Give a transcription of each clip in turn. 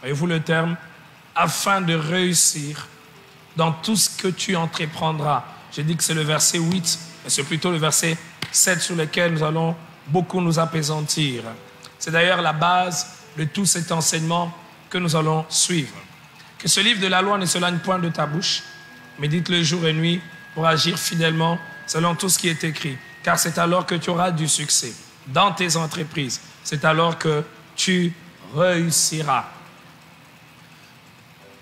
voyez-vous le terme, afin de réussir dans tout ce que tu entreprendras. J'ai dit que c'est le verset 8, mais c'est plutôt le verset 7 sur lequel nous allons beaucoup nous apaisantir. C'est d'ailleurs la base de tout cet enseignement que nous allons suivre. Que ce livre de la loi ne s'éloigne point de ta bouche, médite-le jour et nuit pour agir fidèlement selon tout ce qui est écrit. Car c'est alors que tu auras du succès dans tes entreprises. C'est alors que tu réussiras.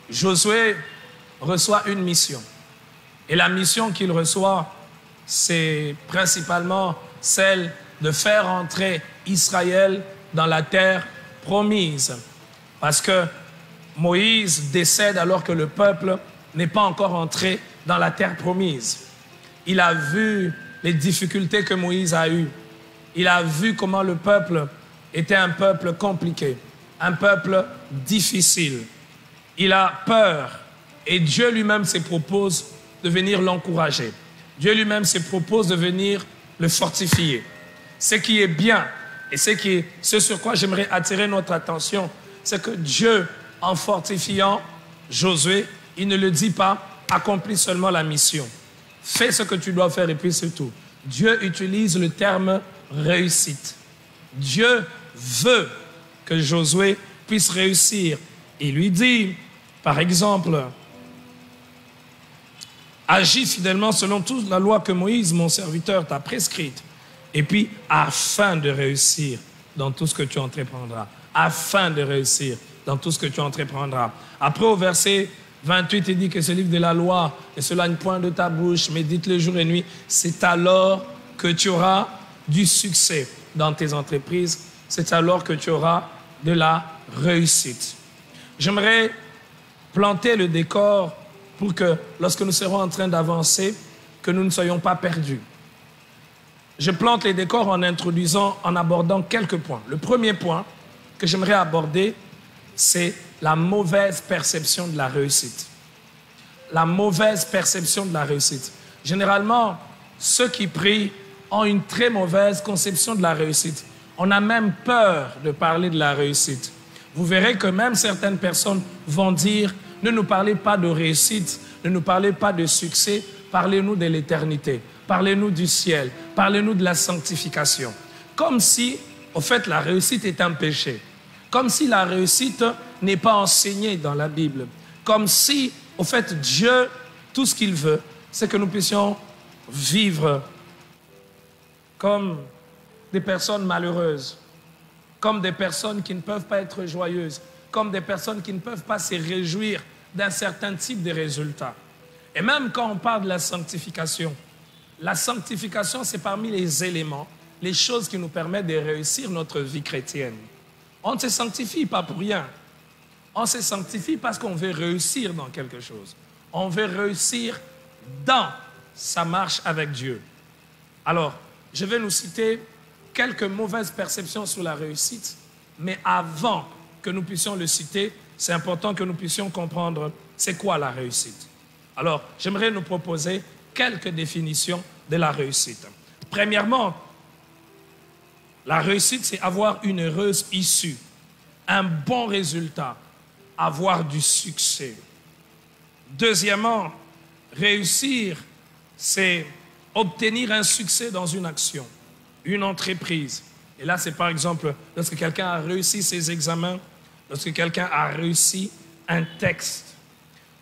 Josué reçoit une mission. Et la mission qu'il reçoit, c'est principalement celle de faire entrer Israël dans la terre promise. Parce que Moïse décède alors que le peuple n'est pas encore entré dans la terre promise. Il a vu les difficultés que Moïse a eues. Il a vu comment le peuple était un peuple compliqué, un peuple difficile. Il a peur et Dieu lui-même se propose de venir l'encourager. Dieu lui-même se propose de venir le fortifier. Ce qui est bien et ce sur quoi j'aimerais attirer notre attention, c'est que Dieu, en fortifiant Josué, il ne le dit pas, accomplis seulement la mission. Fais ce que tu dois faire et puis c'est tout. Dieu utilise le terme réussite. Dieu veut que Josué puisse réussir. Il lui dit, par exemple, agis fidèlement selon toute la loi que Moïse, mon serviteur, t'a prescrite. Et puis, afin de réussir dans tout ce que tu entreprendras. Afin de réussir dans tout ce que tu entreprendras. Après, au verset 28, il dit que ce livre de la loi ne s'éloigne point de ta bouche, médite-le jour et nuit. C'est alors que tu auras du succès dans tes entreprises. C'est alors que tu auras de la réussite. J'aimerais planter le décor pour que, lorsque nous serons en train d'avancer, que nous ne soyons pas perdus. Je plante les décors en introduisant, en abordant quelques points. Le premier point que j'aimerais aborder, c'est la mauvaise perception de la réussite. La mauvaise perception de la réussite. Généralement, ceux qui prient ont une très mauvaise conception de la réussite. On a même peur de parler de la réussite. Vous verrez que même certaines personnes vont dire, ne nous parlez pas de réussite, ne nous parlez pas de succès, parlez-nous de l'éternité, parlez-nous du ciel, parlez-nous de la sanctification. Comme si, au fait, la réussite est un péché. Comme si la réussite n'est pas enseignée dans la Bible. Comme si, au fait, Dieu, tout ce qu'il veut, c'est que nous puissions vivre comme des personnes malheureuses, comme des personnes qui ne peuvent pas être joyeuses, comme des personnes qui ne peuvent pas se réjouir d'un certain type de résultats. Et même quand on parle de la sanctification, c'est parmi les éléments, les choses qui nous permettent de réussir notre vie chrétienne. On ne se sanctifie pas pour rien. On se sanctifie parce qu'on veut réussir dans quelque chose. On veut réussir dans sa marche avec Dieu. Alors, je vais nous citer quelques mauvaises perceptions sur la réussite, mais avant que nous puissions le citer, c'est important que nous puissions comprendre c'est quoi la réussite. Alors, j'aimerais nous proposer quelques définitions de la réussite. Premièrement, la réussite, c'est avoir une heureuse issue, un bon résultat, avoir du succès. Deuxièmement, réussir, c'est obtenir un succès dans une action, une entreprise. Et là, c'est par exemple, lorsque quelqu'un a réussi ses examens, lorsque quelqu'un a réussi un texte.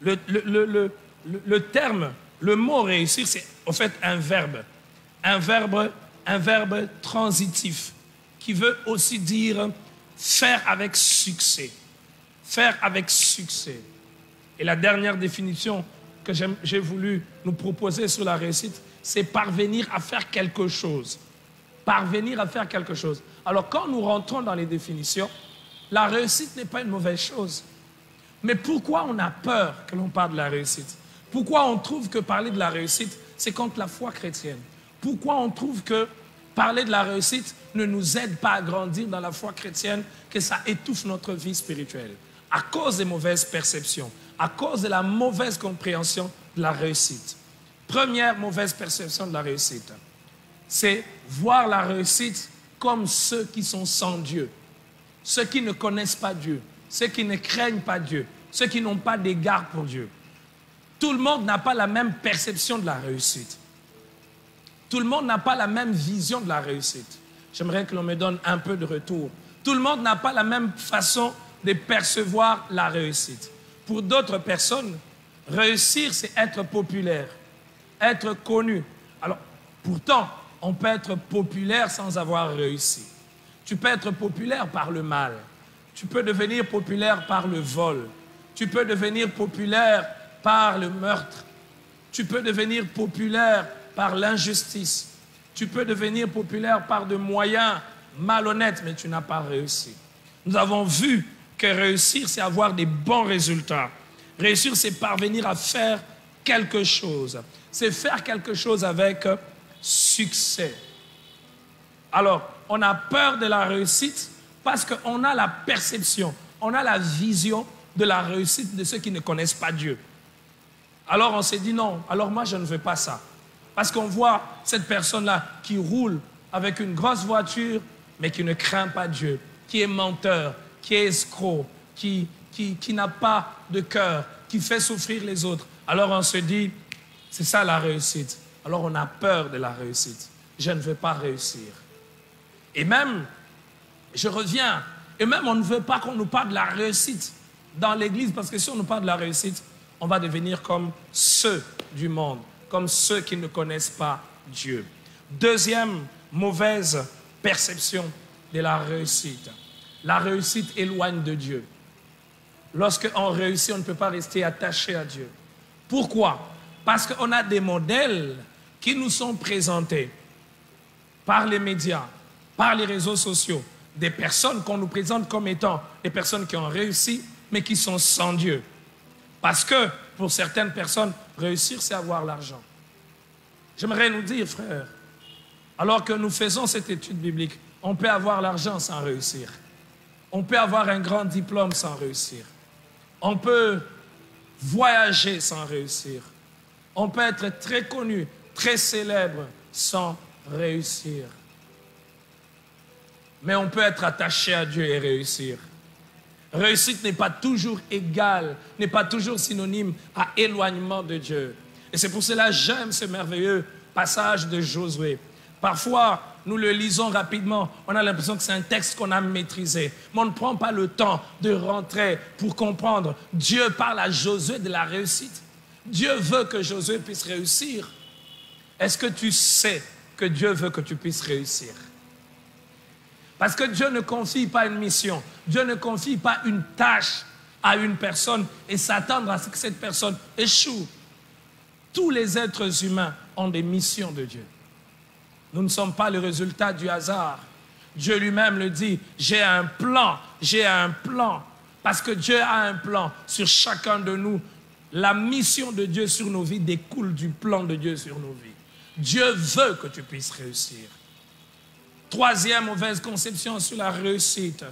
Le terme, le mot réussir, c'est en fait un verbe transitif qui veut aussi dire faire avec succès. Faire avec succès. Et la dernière définition que j'ai voulu nous proposer sur la réussite, c'est parvenir à faire quelque chose. Parvenir à faire quelque chose. Alors quand nous rentrons dans les définitions, la réussite n'est pas une mauvaise chose. Mais pourquoi on a peur que l'on parle de la réussite? Pourquoi on trouve que parler de la réussite, c'est contre la foi chrétienne? Pourquoi on trouve que parler de la réussite ne nous aide pas à grandir dans la foi chrétienne, que ça étouffe notre vie spirituelle? À cause des mauvaises perceptions, à cause de la mauvaise compréhension de la réussite. Première mauvaise perception de la réussite, c'est voir la réussite comme ceux qui sont sans Dieu, ceux qui ne connaissent pas Dieu, ceux qui ne craignent pas Dieu, ceux qui n'ont pas d'égard pour Dieu. Tout le monde n'a pas la même perception de la réussite. Tout le monde n'a pas la même vision de la réussite. J'aimerais que l'on me donne un peu de retour. Tout le monde n'a pas la même façon de percevoir la réussite. Pour d'autres personnes, réussir, c'est être populaire, être connu. Alors, pourtant, on peut être populaire sans avoir réussi. Tu peux être populaire par le mal. Tu peux devenir populaire par le vol. Tu peux devenir populaire par le meurtre. Tu peux devenir populaire par l'injustice. Tu peux devenir populaire par des moyens malhonnêtes, mais tu n'as pas réussi. Nous avons vu que réussir, c'est avoir des bons résultats. Réussir, c'est parvenir à faire quelque chose. C'est faire quelque chose avec succès. Alors, on a peur de la réussite parce qu'on a la perception, on a la vision de la réussite de ceux qui ne connaissent pas Dieu. Alors on s'est dit non, alors moi je ne veux pas ça. Parce qu'on voit cette personne-là qui roule avec une grosse voiture, mais qui ne craint pas Dieu, qui est menteur, qui est escroc, qui n'a pas de cœur, qui fait souffrir les autres. Alors on se dit, c'est ça la réussite. Alors on a peur de la réussite. Je ne veux pas réussir. Et même, je reviens, et même on ne veut pas qu'on nous parle de la réussite dans l'église, parce que si on nous parle de la réussite, on va devenir comme ceux du monde, comme ceux qui ne connaissent pas Dieu. Deuxième mauvaise perception de la réussite. La réussite éloigne de Dieu. Lorsqu'on réussit, on ne peut pas rester attaché à Dieu. Pourquoi? Parce qu'on a des modèles qui nous sont présentés par les médias, par les réseaux sociaux, des personnes qu'on nous présente comme étant des personnes qui ont réussi, mais qui sont sans Dieu. Parce que, pour certaines personnes, réussir, c'est avoir l'argent. J'aimerais nous dire, frères, alors que nous faisons cette étude biblique, on peut avoir l'argent sans réussir. On peut avoir un grand diplôme sans réussir. On peut voyager sans réussir. On peut être très connu, très célèbre sans réussir. Mais on peut être attaché à Dieu et réussir. Réussite n'est pas toujours égale, n'est pas toujours synonyme à éloignement de Dieu. Et c'est pour cela que j'aime ce merveilleux passage de Josué. Parfois, nous le lisons rapidement, on a l'impression que c'est un texte qu'on a maîtrisé. Mais on ne prend pas le temps de rentrer pour comprendre. Dieu parle à Josué de la réussite. Dieu veut que Josué puisse réussir. Est-ce que tu sais que Dieu veut que tu puisses réussir? Parce que Dieu ne confie pas une mission. Dieu ne confie pas une tâche à une personne et s'attendre à ce que cette personne échoue. Tous les êtres humains ont des missions de Dieu. Nous ne sommes pas le résultat du hasard. Dieu lui-même le dit, j'ai un plan, j'ai un plan. Parce que Dieu a un plan sur chacun de nous. La mission de Dieu sur nos vies découle du plan de Dieu sur nos vies. Dieu veut que tu puisses réussir. Troisième mauvaise conception sur la réussite.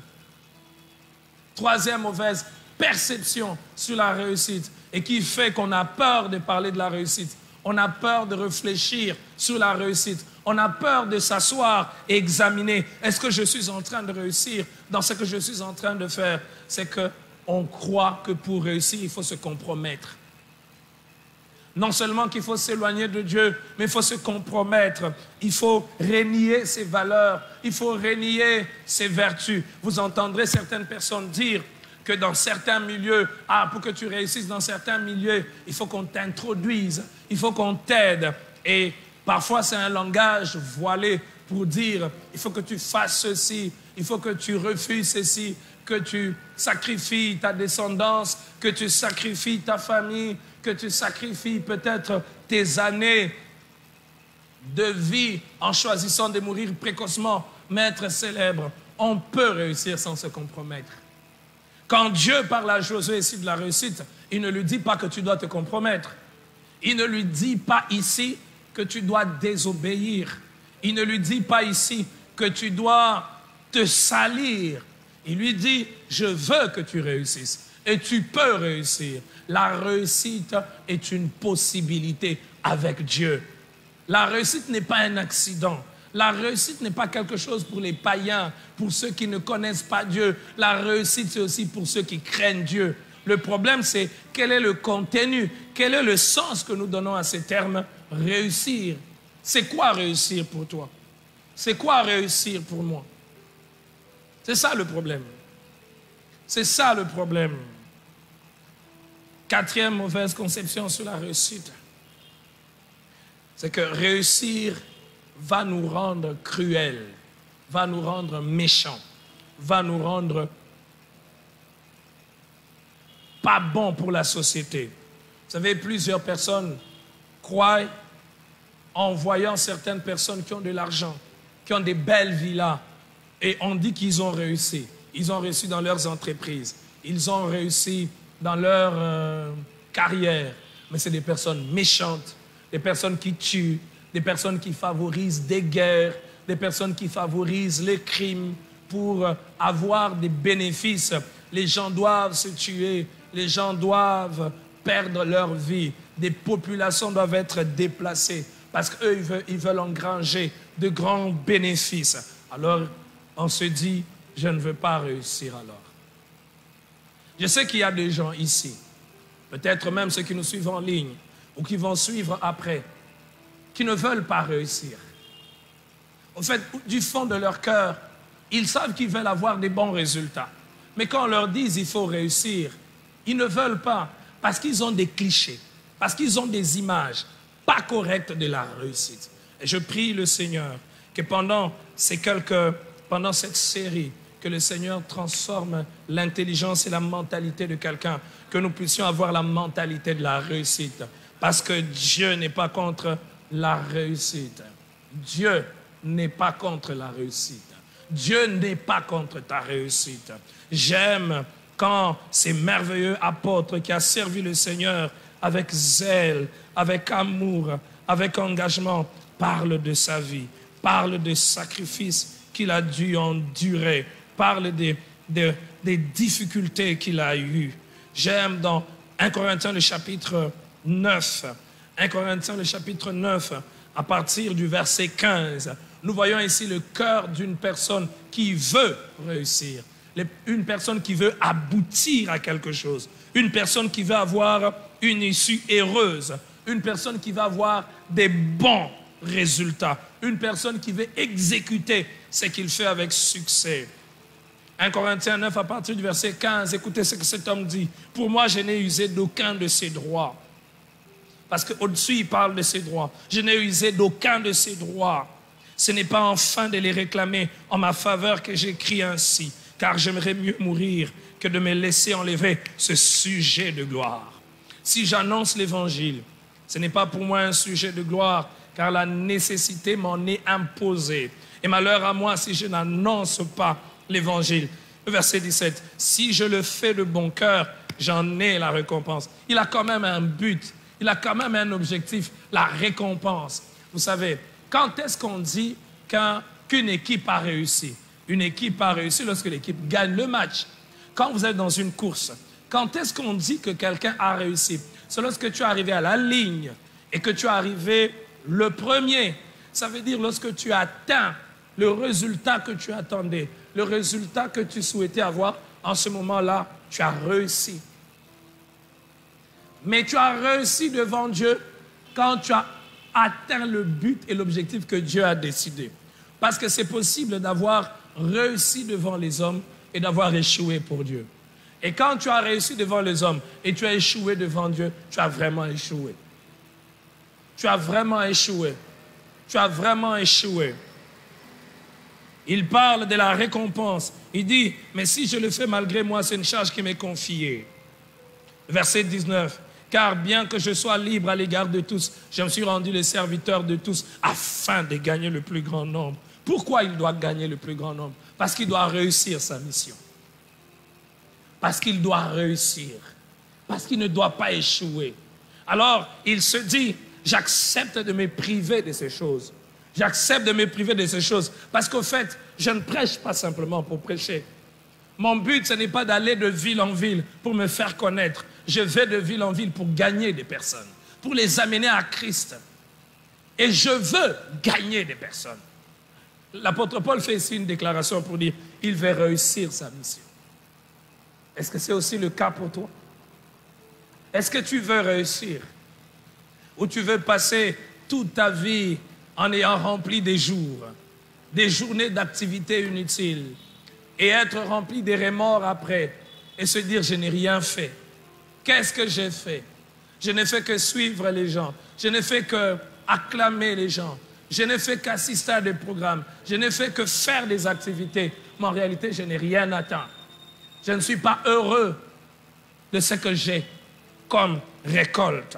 Troisième mauvaise perception sur la réussite et qui fait qu'on a peur de parler de la réussite. On a peur de réfléchir sur la réussite. On a peur de s'asseoir et examiner. Est-ce que je suis en train de réussir dans ce que je suis en train de faire? C'est qu'on croit que pour réussir, il faut se compromettre. Non seulement qu'il faut s'éloigner de Dieu, mais il faut se compromettre. Il faut renier ses valeurs. Il faut renier ses vertus. Vous entendrez certaines personnes dire que dans certains milieux, pour que tu réussisses dans certains milieux, il faut qu'on t'introduise, il faut qu'on t'aide. Et parfois, c'est un langage voilé pour dire, il faut que tu fasses ceci, il faut que tu refuses ceci, que tu sacrifies ta descendance, que tu sacrifies ta famille, que tu sacrifies peut-être tes années de vie en choisissant de mourir précocement, mais être célèbre. On peut réussir sans se compromettre. Quand Dieu parle à Josué ici de la réussite, il ne lui dit pas que tu dois te compromettre. Il ne lui dit pas ici que tu dois désobéir. Il ne lui dit pas ici que tu dois te salir. Il lui dit, je veux que tu réussisses et tu peux réussir. La réussite est une possibilité avec Dieu. La réussite n'est pas un accident. La réussite n'est pas quelque chose pour les païens, pour ceux qui ne connaissent pas Dieu. La réussite, c'est aussi pour ceux qui craignent Dieu. Le problème, c'est quel est le contenu, quel est le sens que nous donnons à ces termes réussir. C'est quoi réussir pour toi? C'est quoi réussir pour moi? C'est ça le problème. C'est ça le problème. Quatrième mauvaise conception sur la réussite, c'est que réussir va nous rendre cruels, va nous rendre méchants, va nous rendre pas bons pour la société. Vous savez, plusieurs personnes croient en voyant certaines personnes qui ont de l'argent, qui ont des belles villas, et on dit qu'ils ont réussi. Ils ont réussi dans leurs entreprises, ils ont réussi dans leur carrière, mais c'est des personnes méchantes, des personnes qui tuent, des personnes qui favorisent des guerres, des personnes qui favorisent les crimes pour avoir des bénéfices. Les gens doivent se tuer, les gens doivent perdre leur vie, des populations doivent être déplacées parce qu'eux, ils veulent engranger de grands bénéfices. Alors, on se dit, je ne veux pas réussir alors. Je sais qu'il y a des gens ici, peut-être même ceux qui nous suivent en ligne ou qui vont suivre après, qui ne veulent pas réussir. En fait, du fond de leur cœur, ils savent qu'ils veulent avoir des bons résultats. Mais quand on leur dit qu'il faut réussir, ils ne veulent pas parce qu'ils ont des clichés, parce qu'ils ont des images pas correctes de la réussite. Et je prie le Seigneur que pendant cette série, que le Seigneur transforme l'intelligence et la mentalité de quelqu'un, que nous puissions avoir la mentalité de la réussite. Parce que Dieu n'est pas contre la réussite. Dieu n'est pas contre la réussite. Dieu n'est pas contre ta réussite. J'aime quand ces merveilleux apôtres qui ont servi le Seigneur avec zèle, avec amour, avec engagement, parlent de sa vie, parlent des sacrifices qu'il a dû endurer, parlent des difficultés qu'il a eues. J'aime dans 1 Corinthiens le chapitre 9, 1 Corinthiens le chapitre 9, à partir du verset 15, nous voyons ici le cœur d'une personne qui veut réussir, une personne qui veut aboutir à quelque chose, une personne qui veut avoir une issue heureuse, une personne qui va avoir des bons résultats, une personne qui veut exécuter ce qu'il fait avec succès. 1 Corinthiens 9, à partir du verset 15, écoutez ce que cet homme dit. « Pour moi, je n'ai usé d'aucun de ses droits. » Parce qu'au-dessus, il parle de ses droits. « Je n'ai usé d'aucun de ses droits. Ce n'est pas enfin de les réclamer en ma faveur que j'écris ainsi, car j'aimerais mieux mourir que de me laisser enlever ce sujet de gloire. Si j'annonce l'évangile, ce n'est pas pour moi un sujet de gloire, car la nécessité m'en est imposée. Et malheur à moi si je n'annonce pas l'évangile. » Le verset 17. « Si je le fais de bon cœur, j'en ai la récompense. » Il a quand même un but, il a quand même un objectif, la récompense. Vous savez, quand est-ce qu'on dit qu'une équipe a réussi? Une équipe a réussi lorsque l'équipe gagne le match. Quand vous êtes dans une course, quand est-ce qu'on dit que quelqu'un a réussi? C'est lorsque tu es arrivé à la ligne et que tu es arrivé le premier. Ça veut dire lorsque tu atteins le résultat que tu attendais, le résultat que tu souhaitais avoir, en ce moment-là, tu as réussi. Mais tu as réussi devant Dieu quand tu as atteint le but et l'objectif que Dieu a décidé. Parce que c'est possible d'avoir réussi devant les hommes et d'avoir échoué pour Dieu. Et quand tu as réussi devant les hommes et tu as échoué devant Dieu, tu as vraiment échoué. Tu as vraiment échoué. Tu as vraiment échoué. Il parle de la récompense. Il dit, mais si je le fais malgré moi, c'est une charge qui m'est confiée. Verset 19. Car bien que je sois libre à l'égard de tous, je me suis rendu le serviteur de tous afin de gagner le plus grand nombre. Pourquoi il doit gagner le plus grand nombre? Parce qu'il doit réussir sa mission. Parce qu'il doit réussir. Parce qu'il ne doit pas échouer. Alors, il se dit, j'accepte de me priver de ces choses. J'accepte de me priver de ces choses. Parce qu'au fait, je ne prêche pas simplement pour prêcher. Mon but, ce n'est pas d'aller de ville en ville pour me faire connaître. Je vais de ville en ville pour gagner des personnes, pour les amener à Christ. Et je veux gagner des personnes. L'apôtre Paul fait ici une déclaration pour dire il va réussir sa mission. Est-ce que c'est aussi le cas pour toi? Est-ce que tu veux réussir? Ou tu veux passer toute ta vie en ayant rempli des jours, des journées d'activités inutiles et être rempli des remords après et se dire je n'ai rien fait. Qu'est-ce que j'ai fait? Je n'ai fait que suivre les gens. Je n'ai fait que acclamer les gens. Je n'ai fait qu'assister à des programmes. Je n'ai fait que faire des activités. Mais en réalité, je n'ai rien atteint. Je ne suis pas heureux de ce que j'ai comme récolte.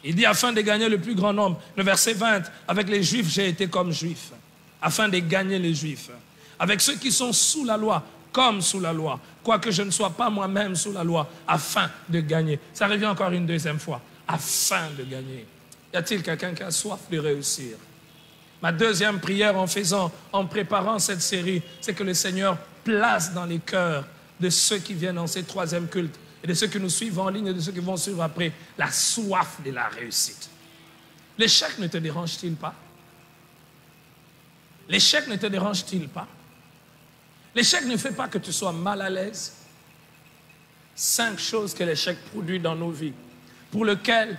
Il dit, afin de gagner le plus grand nombre. Le verset 20, avec les Juifs, j'ai été comme Juif. Afin de gagner les Juifs. Avec ceux qui sont sous la loi, comme sous la loi. Quoique je ne sois pas moi-même sous la loi, afin de gagner. Ça revient encore une deuxième fois. Afin de gagner. Y a-t-il quelqu'un qui a soif de réussir? Ma deuxième prière en préparant cette série, c'est que le Seigneur place dans les cœurs de ceux qui viennent dans ces troisième cultes et de ceux qui nous suivent en ligne et de ceux qui vont suivre après, la soif de la réussite. L'échec ne te dérange-t-il pas? L'échec ne te dérange-t-il pas? L'échec ne fait pas que tu sois mal à l'aise. 5 choses que l'échec produit dans nos vies, pour lequel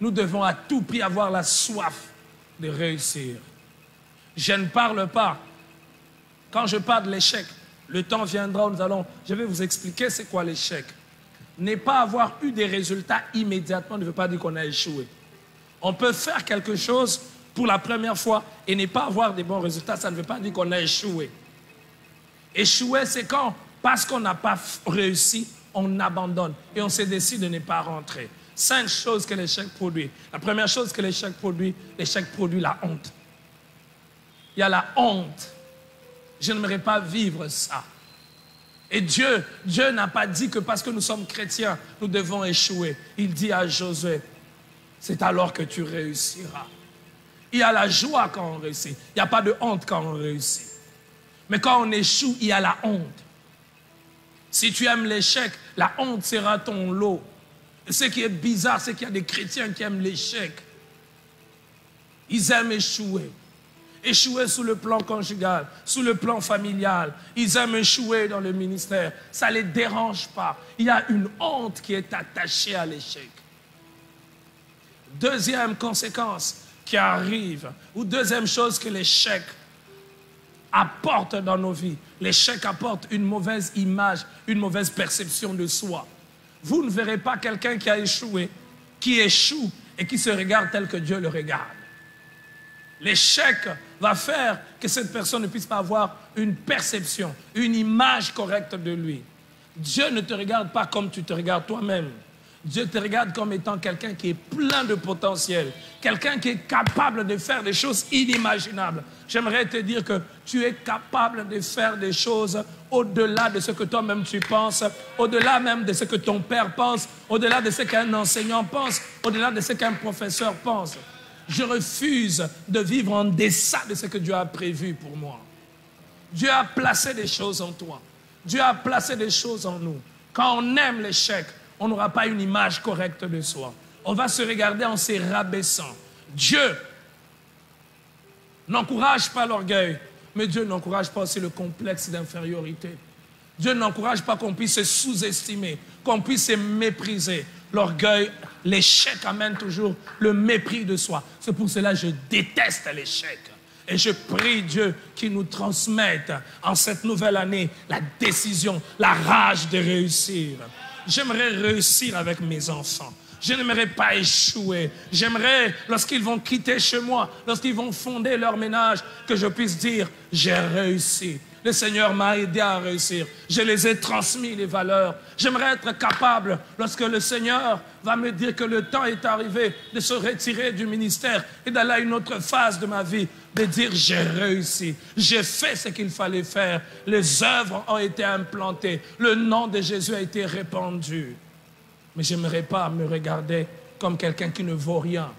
nous devons à tout prix avoir la soif de réussir. Je ne parle pas, quand je parle de l'échec, le temps viendra où je vais vous expliquer c'est quoi l'échec. Ne pas avoir eu des résultats immédiatement ne veut pas dire qu'on a échoué. On peut faire quelque chose pour la première fois et ne pas avoir des bons résultats, ça ne veut pas dire qu'on a échoué. Échouer, c'est quand, parce qu'on n'a pas réussi, on abandonne et on se décide de ne pas rentrer. 5 choses que l'échec produit. La première chose que l'échec produit la honte. Il y a la honte. Je n'aimerais pas vivre ça. Et Dieu n'a pas dit que parce que nous sommes chrétiens, nous devons échouer. Il dit à Josué, c'est alors que tu réussiras. Il y a la joie quand on réussit. Il n'y a pas de honte quand on réussit. Mais quand on échoue, il y a la honte. Si tu aimes l'échec, la honte sera ton lot. Et ce qui est bizarre, c'est qu'il y a des chrétiens qui aiment l'échec. Ils aiment échouer. Échouer sous le plan conjugal, sous le plan familial. Ils aiment échouer dans le ministère. Ça ne les dérange pas. Il y a une honte qui est attachée à l'échec. Deuxième conséquence qui arrive, ou deuxième chose que l'échec apporte dans nos vies. L'échec apporte une mauvaise image, une mauvaise perception de soi. Vous ne verrez pas quelqu'un qui a échoué, qui échoue et qui se regarde tel que Dieu le regarde. L'échec va faire que cette personne ne puisse pas avoir une perception, une image correcte de lui. Dieu ne te regarde pas comme tu te regardes toi-même. Dieu te regarde comme étant quelqu'un qui est plein de potentiel, quelqu'un qui est capable de faire des choses inimaginables. J'aimerais te dire que tu es capable de faire des choses au-delà de ce que toi-même tu penses, au-delà même de ce que ton père pense, au-delà de ce qu'un enseignant pense, au-delà de ce qu'un professeur pense. Je refuse de vivre en deçà de ce que Dieu a prévu pour moi. Dieu a placé des choses en toi. Dieu a placé des choses en nous. Quand on aime l'échec, on n'aura pas une image correcte de soi. On va se regarder en se rabaissant. Dieu n'encourage pas l'orgueil, mais Dieu n'encourage pas aussi le complexe d'infériorité. Dieu n'encourage pas qu'on puisse se sous-estimer, qu'on puisse se mépriser. L'orgueil, l'échec amène toujours le mépris de soi. C'est pour cela que je déteste l'échec. Et je prie Dieu qu'il nous transmette en cette nouvelle année la décision, la rage de réussir. J'aimerais réussir avec mes enfants. Je n'aimerais pas échouer. J'aimerais, lorsqu'ils vont quitter chez moi, lorsqu'ils vont fonder leur ménage, que je puisse dire, j'ai réussi. Le Seigneur m'a aidé à réussir. Je les ai transmis les valeurs. J'aimerais être capable, lorsque le Seigneur va me dire que le temps est arrivé de se retirer du ministère et d'aller à une autre phase de ma vie, de dire j'ai réussi. J'ai fait ce qu'il fallait faire. Les œuvres ont été implantées. Le nom de Jésus a été répandu. Mais je n'aimerais pas me regarder comme quelqu'un qui ne vaut rien.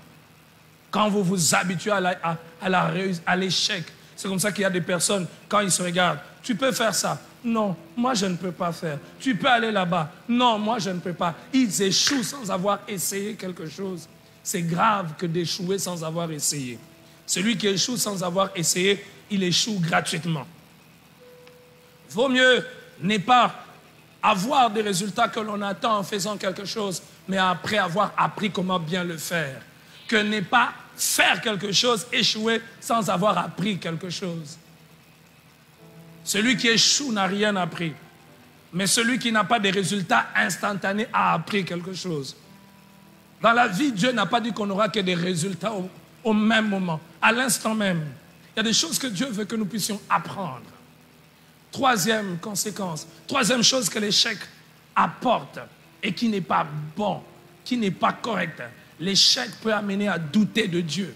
Quand vous vous habituez à l'échec, c'est comme ça qu'il y a des personnes, quand ils se regardent, tu peux faire ça. Non, moi je ne peux pas faire. Tu peux aller là-bas. Non, moi je ne peux pas. Ils échouent sans avoir essayé quelque chose. C'est grave que d'échouer sans avoir essayé. Celui qui échoue sans avoir essayé, il échoue gratuitement. Vaut mieux ne pas avoir des résultats que l'on attend en faisant quelque chose, mais après avoir appris comment bien le faire, que ne pas faire quelque chose, échouer sans avoir appris quelque chose. Celui qui échoue n'a rien appris, mais celui qui n'a pas de résultats instantanés a appris quelque chose. Dans la vie, Dieu n'a pas dit qu'on n'aura que des résultats au même moment, à l'instant même. Il y a des choses que Dieu veut que nous puissions apprendre. Troisième conséquence, troisième chose que l'échec apporte et qui n'est pas bon, qui n'est pas correct. L'échec peut amener à douter de Dieu,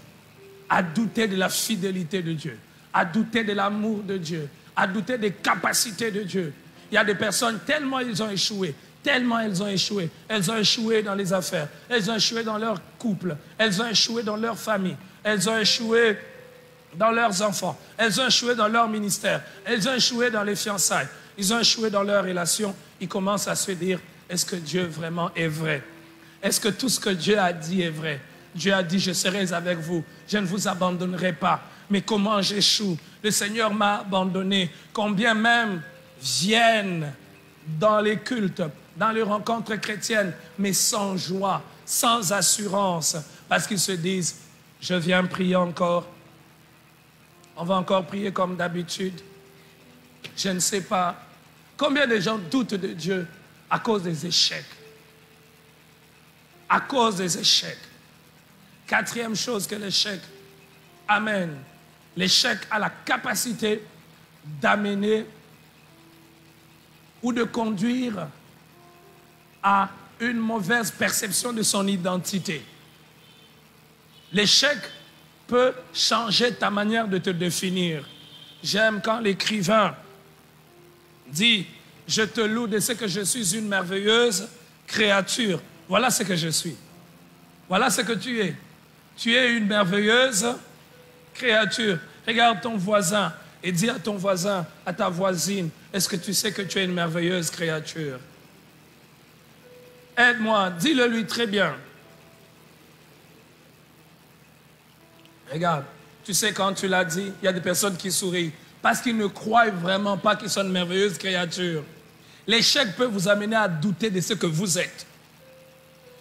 à douter de la fidélité de Dieu, à douter de l'amour de Dieu, à douter des capacités de Dieu. Il y a des personnes, tellement ils ont échoué, tellement elles ont échoué. Elles ont échoué dans les affaires, elles ont échoué dans leur couple, elles ont échoué dans leur famille, elles ont échoué dans leurs enfants, elles ont échoué dans leur ministère, elles ont échoué dans les fiançailles, ils ont échoué dans leurs relations. Ils commencent à se dire, est-ce que Dieu vraiment est vrai? Est-ce que tout ce que Dieu a dit est vrai? Dieu a dit, je serai avec vous, je ne vous abandonnerai pas. Mais comment j'échoue? Le Seigneur m'a abandonné. Combien même viennent dans les cultes, dans les rencontres chrétiennes, mais sans joie, sans assurance, parce qu'ils se disent, je viens prier encore. On va encore prier comme d'habitude. Je ne sais pas. Combien de gens doutent de Dieu à cause des échecs? À cause des échecs. Quatrième chose que l'échec amène. L'échec a la capacité d'amener ou de conduire à une mauvaise perception de son identité. L'échec peut changer ta manière de te définir. J'aime quand l'écrivain dit « Je te loue de ce que je suis une merveilleuse créature. » Voilà ce que je suis. Voilà ce que tu es. Tu es une merveilleuse créature. Regarde ton voisin et dis à ton voisin, à ta voisine, est-ce que tu sais que tu es une merveilleuse créature? Aide-moi, dis-le lui très bien. Regarde, tu sais quand tu l'as dit, il y a des personnes qui sourient parce qu'ils ne croient vraiment pas qu'ils sont une merveilleuse créature. L'échec peut vous amener à douter de ce que vous êtes.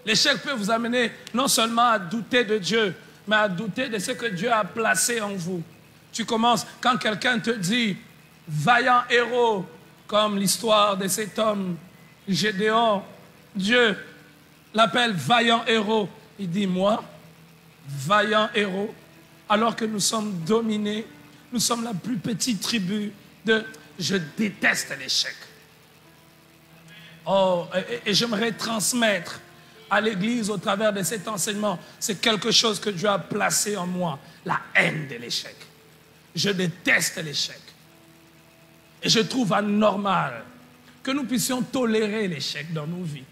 L'échec peut vous amener non seulement à douter de Dieu, mais à douter de ce que Dieu a placé en vous. Tu commences, quand quelqu'un te dit « vaillant héros », comme l'histoire de cet homme, Gédéon, Dieu l'appelle vaillant héros. Il dit « moi, vaillant héros », alors que nous sommes dominés, nous sommes la plus petite tribu de « je déteste l'échec ». Oh, et j'aimerais transmettre à l'Église au travers de cet enseignement, c'est quelque chose que Dieu a placé en moi, la haine de l'échec. Je déteste l'échec. Et je trouve anormal que nous puissions tolérer l'échec dans nos vies.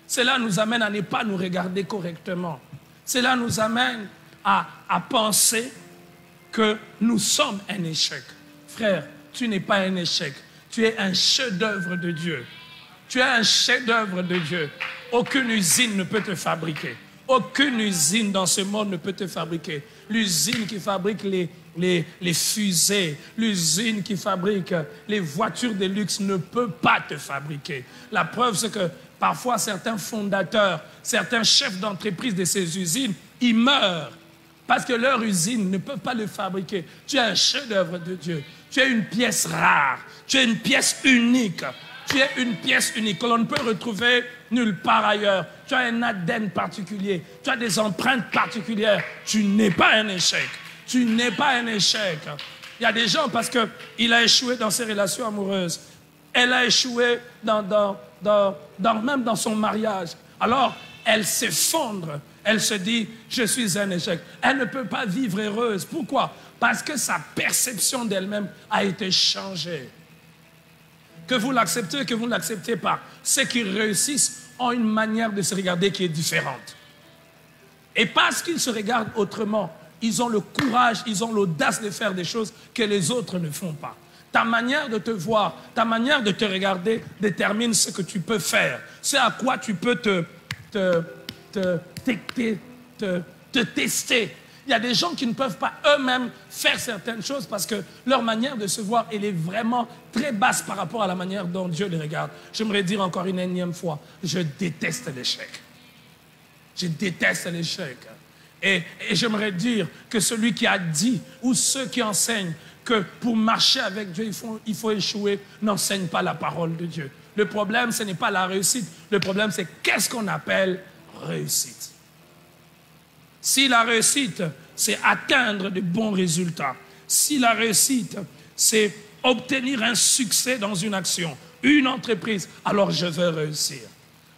Cela nous amène à ne pas nous regarder correctement. Cela nous amène à penser que nous sommes un échec. Frère, tu n'es pas un échec. Tu es un chef-d'œuvre de Dieu. Tu es un chef-d'œuvre de Dieu. Aucune usine ne peut te fabriquer. Aucune usine dans ce monde ne peut te fabriquer. L'usine qui fabrique les fusées, l'usine qui fabrique les voitures de luxe ne peut pas te fabriquer. La preuve, c'est que parfois certains fondateurs, certains chefs d'entreprise de ces usines, ils meurent parce que leur usine ne peut pas le fabriquer. Tu es un chef-d'œuvre de Dieu. Tu es une pièce rare. Tu es une pièce unique. Tu es une pièce unique que l'on ne peut retrouver nulle part ailleurs. Tu as un ADN particulier. Tu as des empreintes particulières. Tu n'es pas un échec. Tu n'es pas un échec. Il y a des gens parce qu'il a échoué dans ses relations amoureuses. Elle a échoué même dans son mariage. Alors, elle s'effondre. Elle se dit, je suis un échec. Elle ne peut pas vivre heureuse. Pourquoi? Parce que sa perception d'elle-même a été changée. Que vous l'acceptez, que vous ne l'acceptez pas. Ceux qui réussissent ont une manière de se regarder qui est différente. Et parce qu'ils se regardent autrement, ils ont le courage, ils ont l'audace de faire des choses que les autres ne font pas. Ta manière de te voir, ta manière de te regarder détermine ce que tu peux faire. C'est à quoi tu peux te tester. Il y a des gens qui ne peuvent pas eux-mêmes faire certaines choses parce que leur manière de se voir, elle est vraiment très basse par rapport à la manière dont Dieu les regarde. J'aimerais dire encore une énième fois, je déteste l'échec. Je déteste l'échec. Et j'aimerais dire que celui qui a dit, ou ceux qui enseignent que pour marcher avec Dieu, il faut échouer, n'enseignent pas la parole de Dieu. Le problème, ce n'est pas la réussite. Le problème, c'est qu'est-ce qu'on appelle réussite. Si la réussite, c'est atteindre de bons résultats, si la réussite, c'est obtenir un succès dans une action, une entreprise, alors je veux réussir.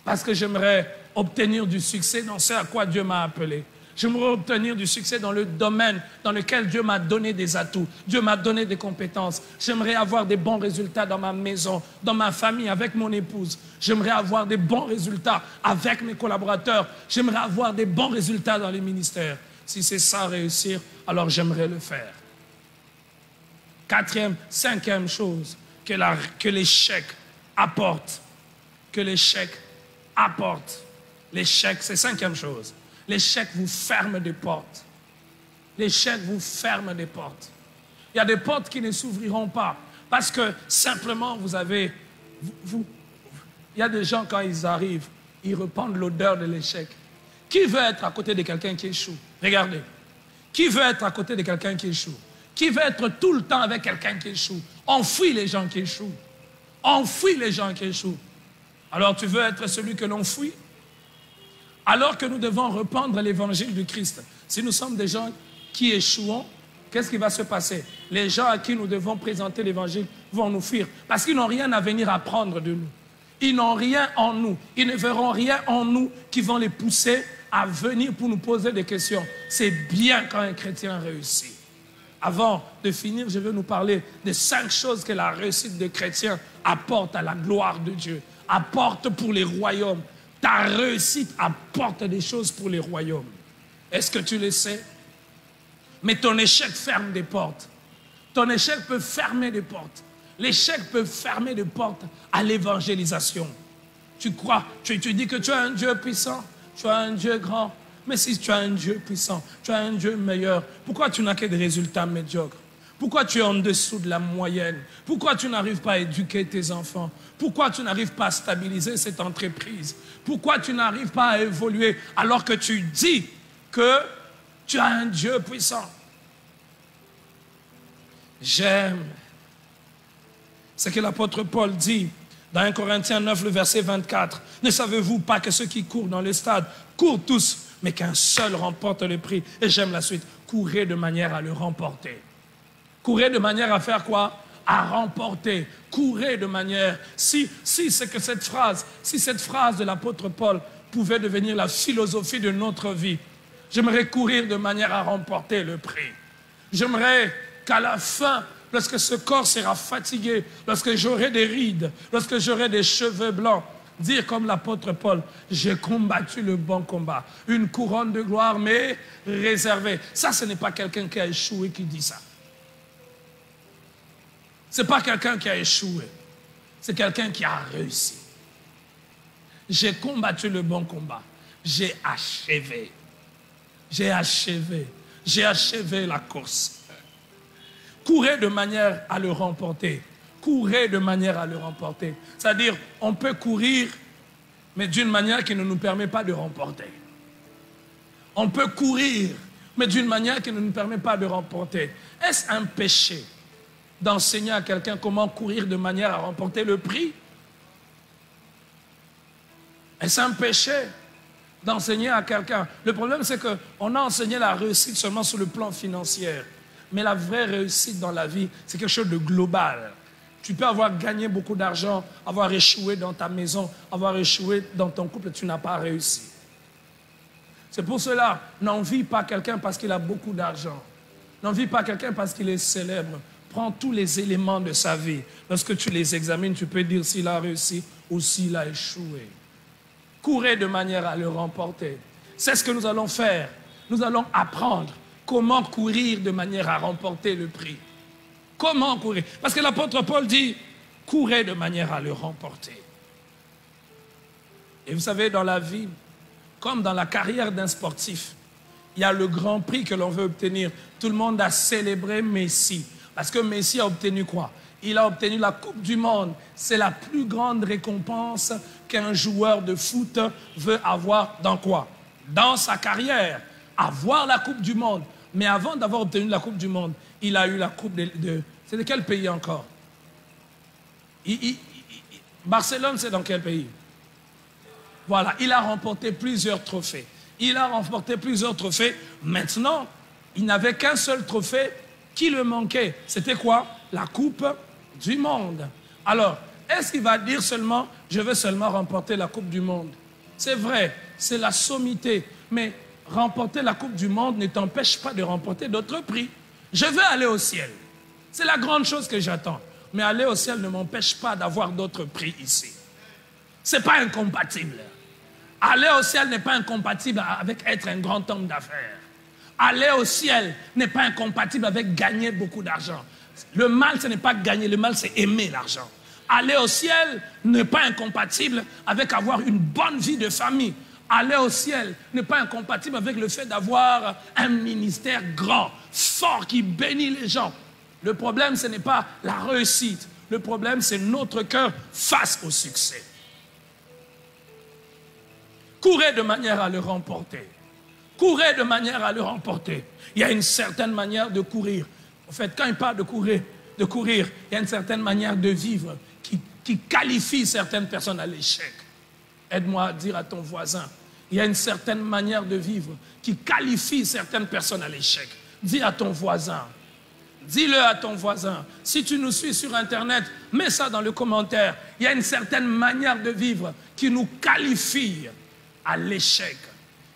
Parce que j'aimerais obtenir du succès dans ce à quoi Dieu m'a appelé. J'aimerais obtenir du succès dans le domaine dans lequel Dieu m'a donné des atouts. Dieu m'a donné des compétences. J'aimerais avoir des bons résultats dans ma maison, dans ma famille, avec mon épouse. J'aimerais avoir des bons résultats avec mes collaborateurs. J'aimerais avoir des bons résultats dans les ministères. Si c'est ça réussir, alors j'aimerais le faire. Cinquième chose que l'échec apporte. Que l'échec apporte. L'échec, c'est cinquième chose. L'échec vous ferme des portes. L'échec vous ferme des portes. Il y a des portes qui ne s'ouvriront pas parce que simplement vous avez... il y a des gens quand ils arrivent, ils répandent l'odeur de l'échec. Qui veut être à côté de quelqu'un qui échoue? Regardez. Qui veut être à côté de quelqu'un qui échoue? Qui veut être tout le temps avec quelqu'un qui échoue? On fuit les gens qui échouent. On fuit les gens qui échouent. Alors tu veux être celui que l'on fuit? Alors que nous devons répandre l'évangile du Christ. Si nous sommes des gens qui échouons, qu'est-ce qui va se passer? Les gens à qui nous devons présenter l'évangile vont nous fuir parce qu'ils n'ont rien à venir apprendre de nous. Ils n'ont rien en nous. Ils ne verront rien en nous qui vont les pousser à venir pour nous poser des questions. C'est bien quand un chrétien réussit. Avant de finir, je vais nous parler de 5 choses que la réussite de chrétien apporte à la gloire de Dieu, apporte pour les royaumes. Ta réussite apporte des choses pour les royaumes. Est-ce que tu le sais? Mais ton échec ferme des portes. Ton échec peut fermer des portes. L'échec peut fermer des portes à l'évangélisation. Tu crois, tu dis que tu as un Dieu puissant, tu as un Dieu grand. Mais si tu as un Dieu puissant, tu as un Dieu meilleur, pourquoi tu n'as que des résultats médiocres? Pourquoi tu es en dessous de la moyenne? Pourquoi tu n'arrives pas à éduquer tes enfants? Pourquoi tu n'arrives pas à stabiliser cette entreprise? Pourquoi tu n'arrives pas à évoluer alors que tu dis que tu as un Dieu puissant? J'aime ce que l'apôtre Paul dit dans 1 Corinthiens 9, le verset 24. Ne savez-vous pas que ceux qui courent dans le stade courent tous, mais qu'un seul remporte le prix? Et j'aime la suite. Courez de manière à le remporter. Courez de manière à faire quoi? À remporter. Courez de manière... Si cette phrase de l'apôtre Paul pouvait devenir la philosophie de notre vie, j'aimerais courir de manière à remporter le prix. J'aimerais qu'à la fin, lorsque ce corps sera fatigué, lorsque j'aurai des rides, lorsque j'aurai des cheveux blancs, dire comme l'apôtre Paul, j'ai combattu le bon combat. Une couronne de gloire m'est réservée. Ça, ce n'est pas quelqu'un qui a échoué qui dit ça. Ce n'est pas quelqu'un qui a échoué. C'est quelqu'un qui a réussi. J'ai combattu le bon combat. J'ai achevé. J'ai achevé. J'ai achevé la course. Courez de manière à le remporter. Courez de manière à le remporter. C'est-à-dire, on peut courir, mais d'une manière qui ne nous permet pas de remporter. On peut courir, mais d'une manière qui ne nous permet pas de remporter. Est-ce un péché d'enseigner à quelqu'un comment courir de manière à remporter le prix? Est-ce un péché d'enseigner à quelqu'un? Le problème, c'est qu'on a enseigné la réussite seulement sur le plan financier. Mais la vraie réussite dans la vie, c'est quelque chose de global. Tu peux avoir gagné beaucoup d'argent, avoir échoué dans ta maison, avoir échoué dans ton couple, tu n'as pas réussi. C'est pour cela, n'envie pas quelqu'un parce qu'il a beaucoup d'argent. N'envie pas quelqu'un parce qu'il est célèbre. Prends tous les éléments de sa vie. Lorsque tu les examines, tu peux dire s'il a réussi ou s'il a échoué. Courez de manière à le remporter. C'est ce que nous allons faire. Nous allons apprendre comment courir de manière à remporter le prix. Comment courir? Parce que l'apôtre Paul dit, courez de manière à le remporter. Et vous savez, dans la vie, comme dans la carrière d'un sportif, il y a le grand prix que l'on veut obtenir. Tout le monde a célébré Messi. Parce que Messi a obtenu quoi? Il a obtenu la Coupe du Monde. C'est la plus grande récompense qu'un joueur de foot veut avoir dans quoi? Dans sa carrière. Avoir la Coupe du Monde. Mais avant d'avoir obtenu la Coupe du Monde, il a eu la Coupe c'est de quel pays encore? Barcelone, c'est dans quel pays? Voilà, il a remporté plusieurs trophées. Il a remporté plusieurs trophées. Maintenant, il n'avait qu'un seul trophée qui lui manquait. C'était quoi? La Coupe du Monde. Alors, est-ce qu'il va dire seulement, je veux seulement remporter la Coupe du Monde? C'est vrai, c'est la sommité. Mais remporter la Coupe du Monde ne t'empêche pas de remporter d'autres prix. Je veux aller au ciel. C'est la grande chose que j'attends. Mais aller au ciel ne m'empêche pas d'avoir d'autres prix ici. Ce n'est pas incompatible. Aller au ciel n'est pas incompatible avec être un grand homme d'affaires. Aller au ciel n'est pas incompatible avec gagner beaucoup d'argent. Le mal, ce n'est pas gagner, le mal, c'est aimer l'argent. Aller au ciel n'est pas incompatible avec avoir une bonne vie de famille. Aller au ciel n'est pas incompatible avec le fait d'avoir un ministère grand, fort, qui bénit les gens. Le problème, ce n'est pas la réussite. Le problème, c'est notre cœur face au succès. Courez de manière à le remporter. Courez de manière à le remporter. Il y a une certaine manière de courir. En fait, quand il parle de courir, il y a une certaine manière de vivre qui qualifie certaines personnes à l'échec. Aide-moi à dire à ton voisin, il y a une certaine manière de vivre qui qualifie certaines personnes à l'échec. Dis à ton voisin. Dis-le à ton voisin. Si tu nous suis sur Internet, mets ça dans le commentaire. Il y a une certaine manière de vivre qui nous qualifie à l'échec,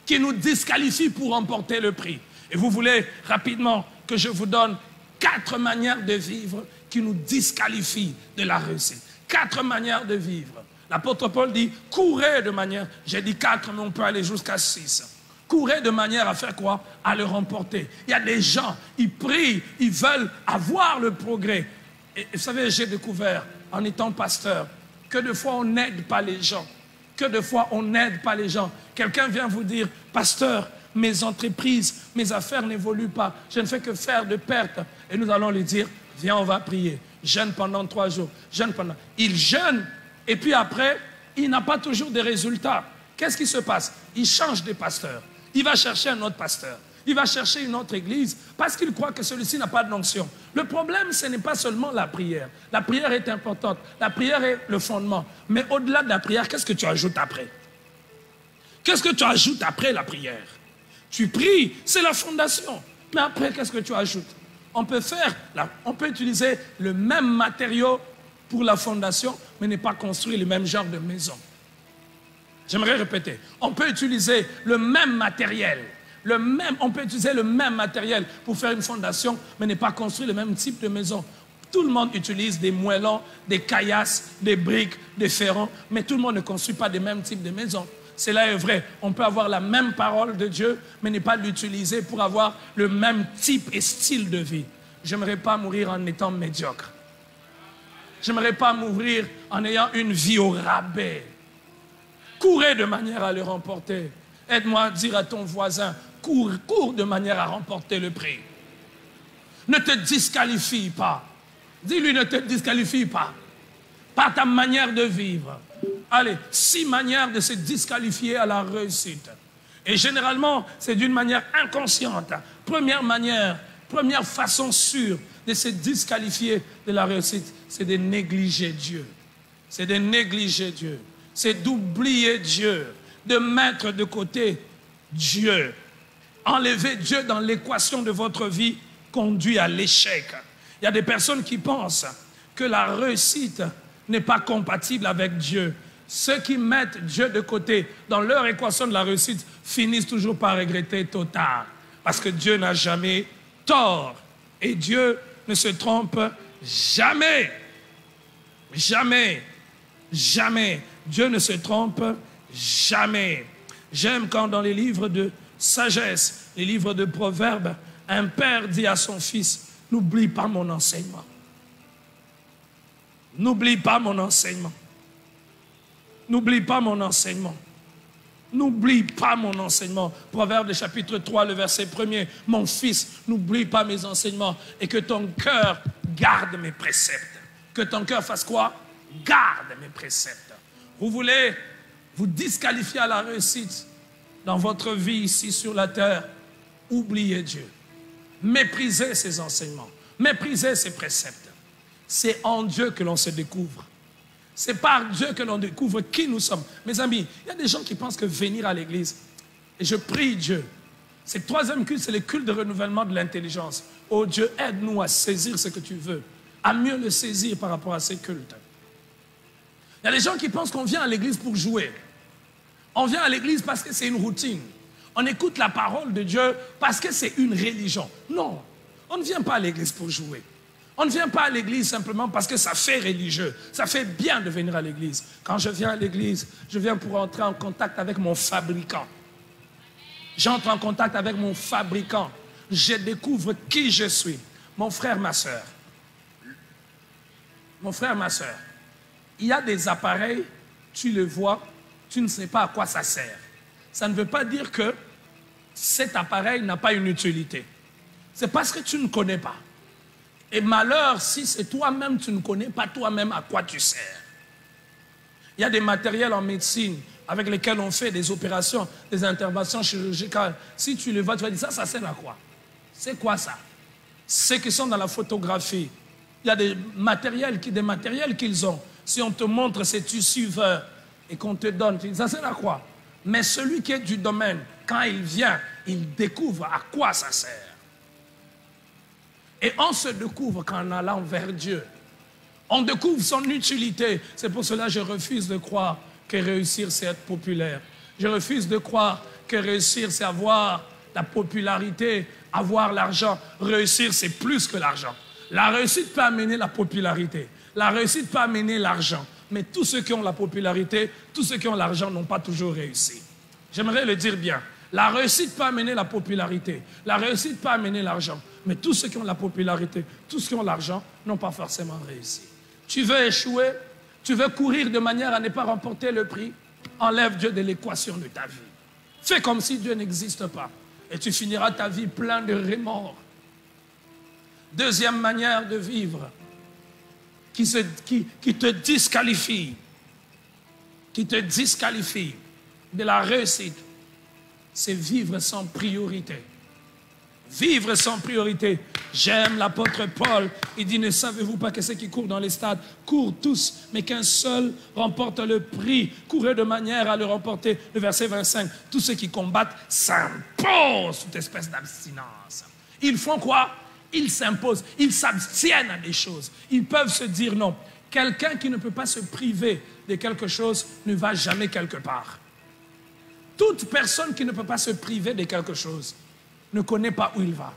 qui nous disqualifie pour remporter le prix. Et vous voulez rapidement que je vous donne 4 manières de vivre qui nous disqualifient de la réussite. 4 manières de vivre. L'apôtre Paul dit, courez de manière, j'ai dit 4, mais on peut aller jusqu'à 6. Courez de manière à faire quoi? À le remporter. Il y a des gens, ils prient, ils veulent avoir le progrès. Et vous savez, j'ai découvert, en étant pasteur, que de fois on n'aide pas les gens. Que de fois on n'aide pas les gens. Quelqu'un vient vous dire, pasteur, mes entreprises, mes affaires n'évoluent pas. Je ne fais que faire de pertes. Et nous allons lui dire, viens, on va prier. Jeûne pendant 3 jours. Jeûne pendant... Il jeûne, et puis après, il n'a pas toujours de résultats. Qu'est-ce qui se passe? Il change de pasteur. Il va chercher un autre pasteur. Il va chercher une autre église parce qu'il croit que celui-ci n'a pas de onction. Le problème, ce n'est pas seulement la prière. La prière est importante. La prière est le fondement. Mais au-delà de la prière, qu'est-ce que tu ajoutes après? Qu'est-ce que tu ajoutes après la prière? Tu pries, c'est la fondation. Mais après, qu'est-ce que tu ajoutes? On peut utiliser le même matériau pour la fondation, mais ne pas construire le même genre de maison. J'aimerais répéter. On peut utiliser le même matériel. On peut utiliser le même matériel pour faire une fondation, mais ne pas construire le même type de maison. Tout le monde utilise des moellons, des caillasses, des briques, des ferrons, mais tout le monde ne construit pas des mêmes types de maisons. Cela est vrai. On peut avoir la même parole de Dieu, mais ne pas l'utiliser pour avoir le même type et style de vie. Je n'aimerais pas mourir en étant médiocre. Je n'aimerais pas mourir en ayant une vie au rabais. Courez de manière à le remporter. Aide-moi à dire à ton voisin, cours de manière à remporter le prix. Ne te disqualifie pas. Dis-lui, ne te disqualifie pas. Par ta manière de vivre. Allez, 6 manières de se disqualifier à la réussite. Et généralement, c'est d'une manière inconsciente. Première façon sûre de se disqualifier de la réussite, c'est de négliger Dieu. C'est de négliger Dieu. C'est d'oublier Dieu, de mettre de côté Dieu. Enlever Dieu dans l'équation de votre vie conduit à l'échec. Il y a des personnes qui pensent que la réussite n'est pas compatible avec Dieu. Ceux qui mettent Dieu de côté dans leur équation de la réussite finissent toujours par regretter tôt ou tard. Parce que Dieu n'a jamais tort. Et Dieu ne se trompe jamais. Jamais. Jamais. Dieu ne se trompe jamais. J'aime quand dans les livres de sagesse, les livres de proverbes, un père dit à son fils, n'oublie pas mon enseignement. N'oublie pas mon enseignement. N'oublie pas mon enseignement. N'oublie pas mon enseignement. Proverbe chapitre 3, le verset 1er. Mon fils, n'oublie pas mes enseignements et que ton cœur garde mes préceptes. Que ton cœur fasse quoi? Garde mes préceptes. Vous voulez vous disqualifier à la réussite dans votre vie ici sur la terre? Oubliez Dieu. Méprisez ses enseignements. Méprisez ses préceptes. C'est en Dieu que l'on se découvre. C'est par Dieu que l'on découvre qui nous sommes. Mes amis, il y a des gens qui pensent que venir à l'église, et je prie Dieu, c'est le troisième culte, c'est le culte de renouvellement de l'intelligence. Oh Dieu, aide-nous à saisir ce que tu veux, à mieux le saisir par rapport à ces cultes. Il y a des gens qui pensent qu'on vient à l'église pour jouer. On vient à l'église parce que c'est une routine. On écoute la parole de Dieu parce que c'est une religion. Non, on ne vient pas à l'église pour jouer. On ne vient pas à l'église simplement parce que ça fait religieux. Ça fait bien de venir à l'église. Quand je viens à l'église, je viens pour entrer en contact avec mon fabricant. J'entre en contact avec mon fabricant. Je découvre qui je suis. Mon frère, ma soeur. Mon frère, ma soeur. Il y a des appareils, tu les vois, tu ne sais pas à quoi ça sert. Ça ne veut pas dire que cet appareil n'a pas une utilité. C'est parce que tu ne connais pas. Et malheur si c'est toi-même, tu ne connais pas toi-même à quoi tu sers. Il y a des matériels en médecine avec lesquels on fait des opérations, des interventions chirurgicales. Si tu les vois, tu vas dire ça sert à quoi? C'est quoi ça? Ceux qui sont dans la photographie, il y a des matériels qu'ils ont. Si on te montre ces tissus verts et qu'on te donne, tu dis ça sert à quoi? Mais celui qui est du domaine, quand il vient, il découvre à quoi ça sert. Et on se découvre qu'en allant vers Dieu, on découvre son utilité. C'est pour cela que je refuse de croire que réussir, c'est être populaire. Je refuse de croire que réussir, c'est avoir la popularité, avoir l'argent. Réussir, c'est plus que l'argent. La réussite peut amener la popularité. La réussite peut amener l'argent. Mais tous ceux qui ont la popularité, tous ceux qui ont l'argent n'ont pas toujours réussi. J'aimerais le dire bien. La réussite peut amener la popularité. La réussite peut amener l'argent. Mais tous ceux qui ont la popularité, tous ceux qui ont l'argent, n'ont pas forcément réussi. Tu veux échouer? Tu veux courir de manière à ne pas remporter le prix? Enlève Dieu de l'équation de ta vie. Fais comme si Dieu n'existe pas. Et tu finiras ta vie plein de remords. Deuxième manière de vivre qui te disqualifie. Qui te disqualifie de la réussite. C'est vivre sans priorité. Vivre sans priorité. J'aime l'apôtre Paul. Il dit, ne savez-vous pas que ceux qui courent dans les stades courent tous, mais qu'un seul remporte le prix. Courez de manière à le remporter. Le verset 25. Tous ceux qui combattent s'imposent toute espèce d'abstinence. Ils font quoi? Ils s'imposent. Ils s'abstiennent à des choses. Ils peuvent se dire non. Quelqu'un qui ne peut pas se priver de quelque chose ne va jamais quelque part. Toute personne qui ne peut pas se priver de quelque chose ne connaît pas où il va.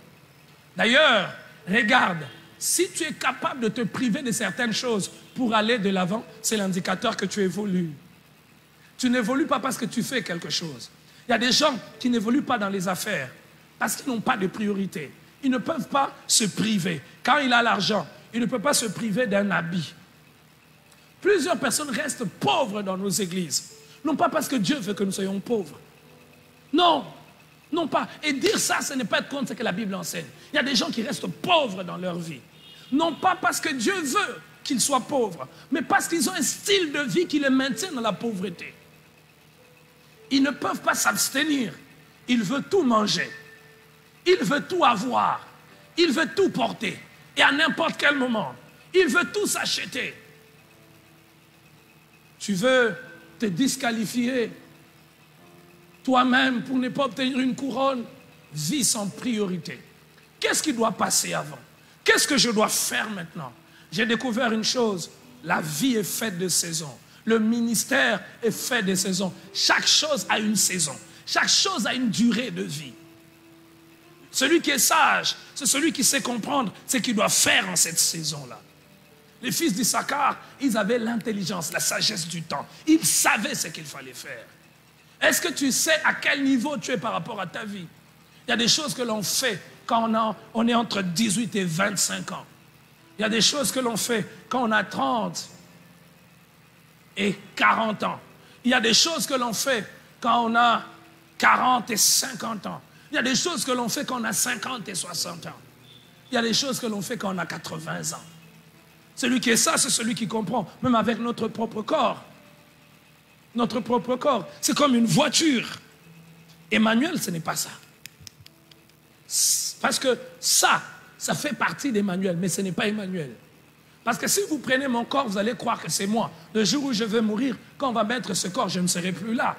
D'ailleurs, regarde, si tu es capable de te priver de certaines choses pour aller de l'avant, c'est l'indicateur que tu évolues. Tu n'évolues pas parce que tu fais quelque chose. Il y a des gens qui n'évoluent pas dans les affaires parce qu'ils n'ont pas de priorité. Ils ne peuvent pas se priver. Quand il a l'argent, il ne peut pas se priver d'un habit. Plusieurs personnes restent pauvres dans nos églises. Non pas parce que Dieu veut que nous soyons pauvres. Non, non pas. Et dire ça, ce n'est pas être contre ce que la Bible enseigne. Il y a des gens qui restent pauvres dans leur vie. Non pas parce que Dieu veut qu'ils soient pauvres, mais parce qu'ils ont un style de vie qui les maintient dans la pauvreté. Ils ne peuvent pas s'abstenir. Ils veulent tout manger. Ils veulent tout avoir. Ils veulent tout porter. Et à n'importe quel moment. Ils veulent tout s'acheter. Tu veux te disqualifier toi-même pour ne pas obtenir une couronne? Vis sans priorité. Qu'est-ce qui doit passer avant? Qu'est-ce que je dois faire maintenant? J'ai découvert une chose. La vie est faite de saisons. Le ministère est fait de saisons. Chaque chose a une saison. Chaque chose a une durée de vie. Celui qui est sage, c'est celui qui sait comprendre ce qu'il doit faire en cette saison-là. Les fils d'Issachar, ils avaient l'intelligence, la sagesse du temps. Ils savaient ce qu'il fallait faire. Est-ce que tu sais à quel niveau tu es par rapport à ta vie? Il y a des choses que l'on fait quand on est entre 18 et 25 ans. Il y a des choses que l'on fait quand on a 30 et 40 ans. Il y a des choses que l'on fait quand on a 40 et 50 ans. Il y a des choses que l'on fait quand on a 50 et 60 ans. Il y a des choses que l'on fait quand on a 80 ans. Celui qui est ça, c'est celui qui comprend, même avec notre propre corps. Notre propre corps, c'est comme une voiture. Emmanuel, ce n'est pas ça. Parce que ça fait partie d'Emmanuel, mais ce n'est pas Emmanuel. Parce que si vous prenez mon corps, vous allez croire que c'est moi. Le jour où je vais mourir, quand on va mettre ce corps, je ne serai plus là.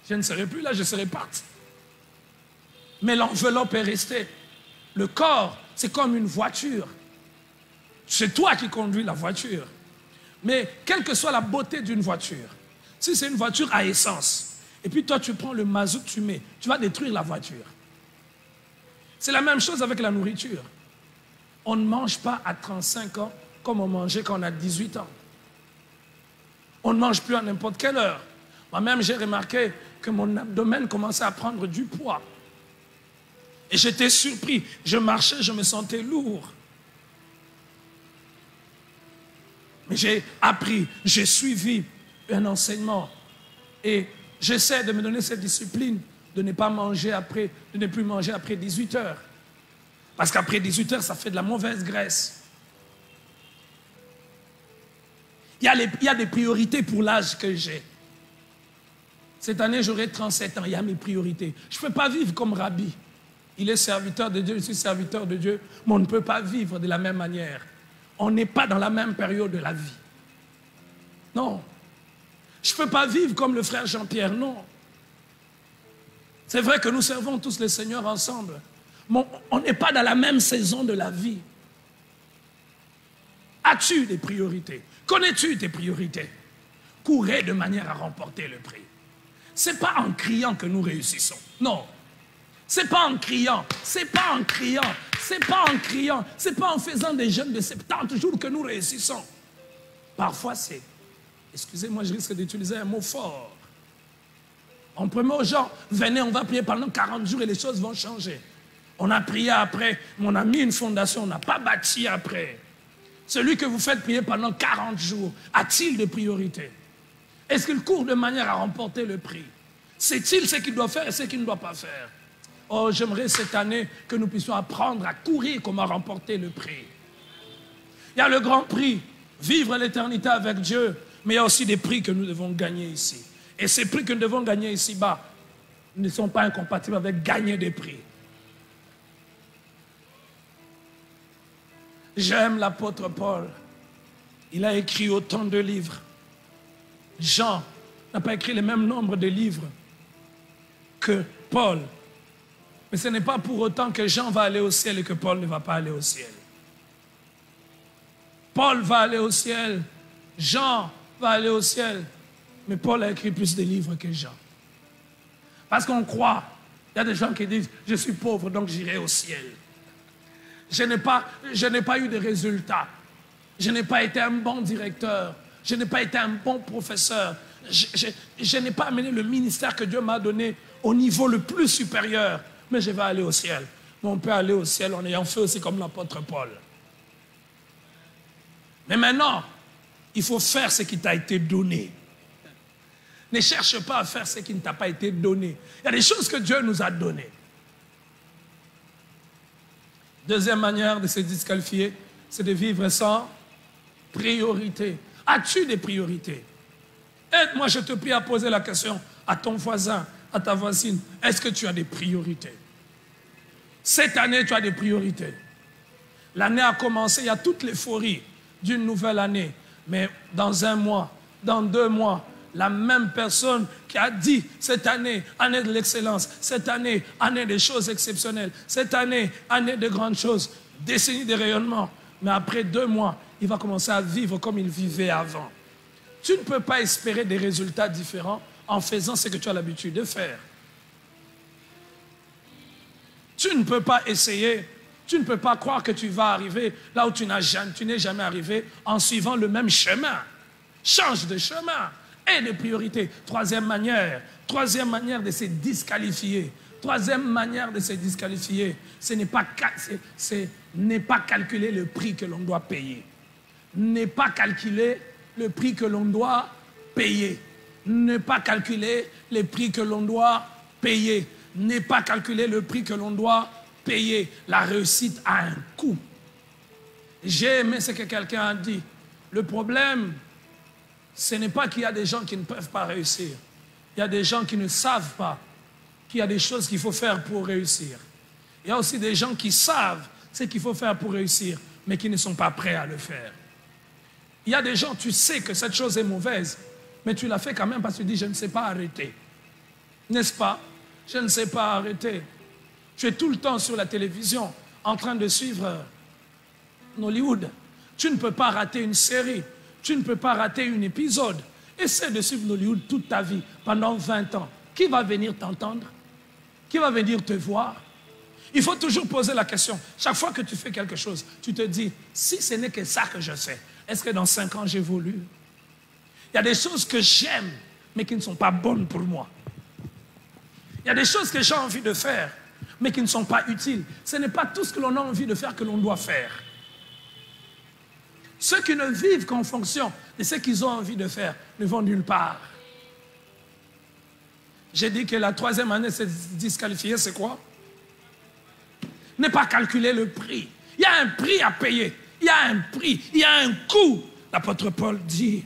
Je ne serai plus là, je serai parti. Mais l'enveloppe est restée. Le corps, c'est comme une voiture. C'est toi qui conduis la voiture. Mais quelle que soit la beauté d'une voiture, si c'est une voiture à essence, et puis toi tu prends le mazout, tu mets, tu vas détruire la voiture. C'est la même chose avec la nourriture. On ne mange pas à 35 ans comme on mangeait quand on a 18 ans. On ne mange plus à n'importe quelle heure. Moi-même, j'ai remarqué que mon abdomen commençait à prendre du poids. Et j'étais surpris. Je marchais, je me sentais lourd. Mais j'ai appris, j'ai suivi un enseignement. Et j'essaie de me donner cette discipline de ne pas manger après, de ne plus manger après 18 heures. Parce qu'après 18 heures, ça fait de la mauvaise graisse. Il y a des priorités pour l'âge que j'ai. Cette année, j'aurai 37 ans. Il y a mes priorités. Je ne peux pas vivre comme Rabbi. Il est serviteur de Dieu, je suis serviteur de Dieu. Mais on ne peut pas vivre de la même manière. On n'est pas dans la même période de la vie. Non. Je ne peux pas vivre comme le frère Jean-Pierre, non. C'est vrai que nous servons tous le Seigneur ensemble. Mais on n'est pas dans la même saison de la vie. As-tu des priorités? Connais-tu tes priorités? Courez de manière à remporter le prix. Ce n'est pas en criant que nous réussissons. Non. Ce n'est pas en criant. C'est pas en criant. C'est pas en criant. C'est pas en faisant des jeûnes de 70 jours que nous réussissons. Parfois, c'est... Excusez-moi, je risque d'utiliser un mot fort. On promet aux gens, venez, on va prier pendant 40 jours et les choses vont changer. On a prié après, mais on a mis une fondation, on n'a pas bâti après. Celui que vous faites prier pendant 40 jours, a-t-il des priorités? Est-ce qu'il court de manière à remporter le prix? Sait-il ce qu'il doit faire et ce qu'il ne doit pas faire? Oh, j'aimerais cette année que nous puissions apprendre à courir comme à remporter le prix. Il y a le grand prix, vivre l'éternité avec Dieu, mais il y a aussi des prix que nous devons gagner ici. Et ces prix que nous devons gagner ici-bas ne sont pas incompatibles avec gagner des prix. J'aime l'apôtre Paul. Il a écrit autant de livres. Jean n'a pas écrit le même nombre de livres que Paul. Mais ce n'est pas pour autant que Jean va aller au ciel et que Paul ne va pas aller au ciel. Paul va aller au ciel, Jean va aller au ciel, mais Paul a écrit plus de livres que Jean. Parce qu'on croit, il y a des gens qui disent, je suis pauvre donc j'irai au ciel. Je n'ai pas eu de résultats. Je n'ai pas été un bon directeur. Je n'ai pas été un bon professeur. Je n'ai pas amené le ministère que Dieu m'a donné au niveau le plus supérieur. Mais je vais aller au ciel. Mais on peut aller au ciel en ayant fait aussi comme l'apôtre Paul. Mais maintenant, il faut faire ce qui t'a été donné. Ne cherche pas à faire ce qui ne t'a pas été donné. Il y a des choses que Dieu nous a données. Deuxième manière de se disqualifier, c'est de vivre sans priorité. As-tu des priorités? Aide-moi, je te prie à poser la question à ton voisin, à ta voisine. Est-ce que tu as des priorités? Cette année, tu as des priorités. L'année a commencé, il y a toute l'euphorie d'une nouvelle année. Mais dans 1 mois, dans 2 mois, la même personne qui a dit cette année, année de l'excellence, cette année, année des choses exceptionnelles, cette année, année de grandes choses, décennie de rayonnement. Mais après 2 mois, il va commencer à vivre comme il vivait avant. Tu ne peux pas espérer des résultats différents en faisant ce que tu as l'habitude de faire. Tu ne peux pas essayer, tu ne peux pas croire que tu vas arriver là où tu n'es jamais arrivé en suivant le même chemin. Change de chemin et de priorité. Troisième manière de se disqualifier. Troisième manière de se disqualifier, ce n'est pas calculer le prix que l'on doit payer. N'est pas calculer le prix que l'on doit payer. Ne pas calculer les prix que l'on doit payer. Ne pas calculer le prix que l'on doit payer. La réussite a un coût. J'ai aimé ce que quelqu'un a dit. Le problème, ce n'est pas qu'il y a des gens qui ne peuvent pas réussir. Il y a des gens qui ne savent pas qu'il y a des choses qu'il faut faire pour réussir. Il y a aussi des gens qui savent ce qu'il faut faire pour réussir, mais qui ne sont pas prêts à le faire. Il y a des gens, tu sais que cette chose est mauvaise, mais tu la fais quand même parce que tu dis, je ne sais pas arrêter. N'est-ce pas? Je ne sais pas arrêter. Tu es tout le temps sur la télévision en train de suivre Hollywood. Tu ne peux pas rater une série. Tu ne peux pas rater un épisode. Essaie de suivre Hollywood toute ta vie, pendant 20 ans. Qui va venir t'entendre? Qui va venir te voir? Il faut toujours poser la question. Chaque fois que tu fais quelque chose, tu te dis, si ce n'est que ça que je fais, est-ce que dans 5 ans j'évolue? Il y a des choses que j'aime, mais qui ne sont pas bonnes pour moi. Il y a des choses que j'ai envie de faire, mais qui ne sont pas utiles. Ce n'est pas tout ce que l'on a envie de faire que l'on doit faire. Ceux qui ne vivent qu'en fonction de ce qu'ils ont envie de faire ne vont nulle part. J'ai dit que la 3e année, c'est disqualifié, c'est quoi? Ne pas calculer le prix. Il y a un prix à payer. Il y a un prix, il y a un coût. L'apôtre Paul dit,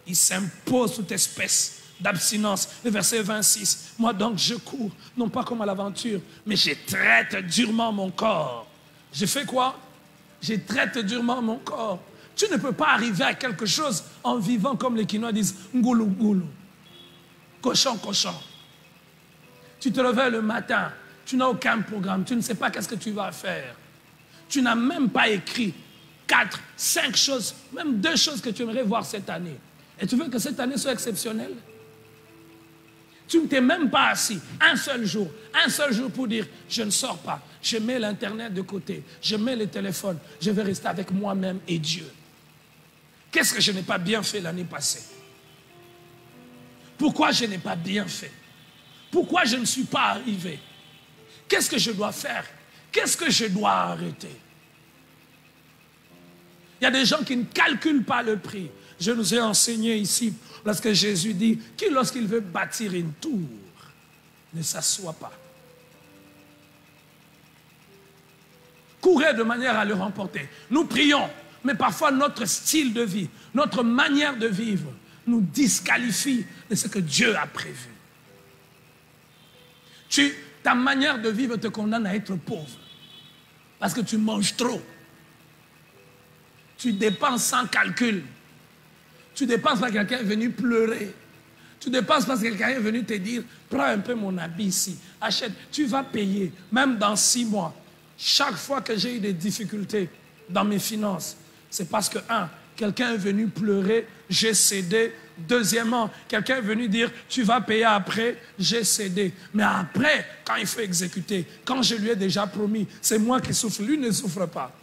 il s'impose toute espèce d'abstinence. Le verset 26, moi donc je cours, non pas comme à l'aventure, mais je traite durement mon corps. Je fais quoi? Je traite durement mon corps. Tu ne peux pas arriver à quelque chose en vivant comme les Quinois disent, ngoulou, ngoulou, cochon, cochon. Tu te réveilles le matin, tu n'as aucun programme, tu ne sais pas qu'est-ce que tu vas faire. Tu n'as même pas écrit 4, 5 choses, même 2 choses que tu aimerais voir cette année. Et tu veux que cette année soit exceptionnelle? Tu ne t'es même pas assis un seul jour pour dire, je ne sors pas, je mets l'Internet de côté, je mets le téléphone, je vais rester avec moi-même et Dieu. Qu'est-ce que je n'ai pas bien fait l'année passée? Pourquoi je n'ai pas bien fait? Pourquoi je ne suis pas arrivé? Qu'est-ce que je dois faire? Qu'est-ce que je dois arrêter? Il y a des gens qui ne calculent pas le prix. Je nous ai enseigné ici, lorsque Jésus dit, qui lorsqu'il veut bâtir une tour, ne s'assoit pas. Courez de manière à le remporter. Nous prions, mais parfois notre style de vie, notre manière de vivre, nous disqualifie de ce que Dieu a prévu. Ta manière de vivre te condamne à être pauvre. Parce que tu manges trop. Tu dépenses sans calcul. Tu dépenses parce que quelqu'un est venu pleurer. Tu dépenses parce que quelqu'un est venu te dire, prends un peu mon habit ici, achète. Tu vas payer, même dans 6 mois. Chaque fois que j'ai eu des difficultés dans mes finances, c'est parce que, 1, quelqu'un est venu pleurer, j'ai cédé. Deuxièmement, quelqu'un est venu dire, tu vas payer après, j'ai cédé. Mais après, quand il faut exécuter, quand je lui ai déjà promis, c'est moi qui souffre, lui ne souffre pas.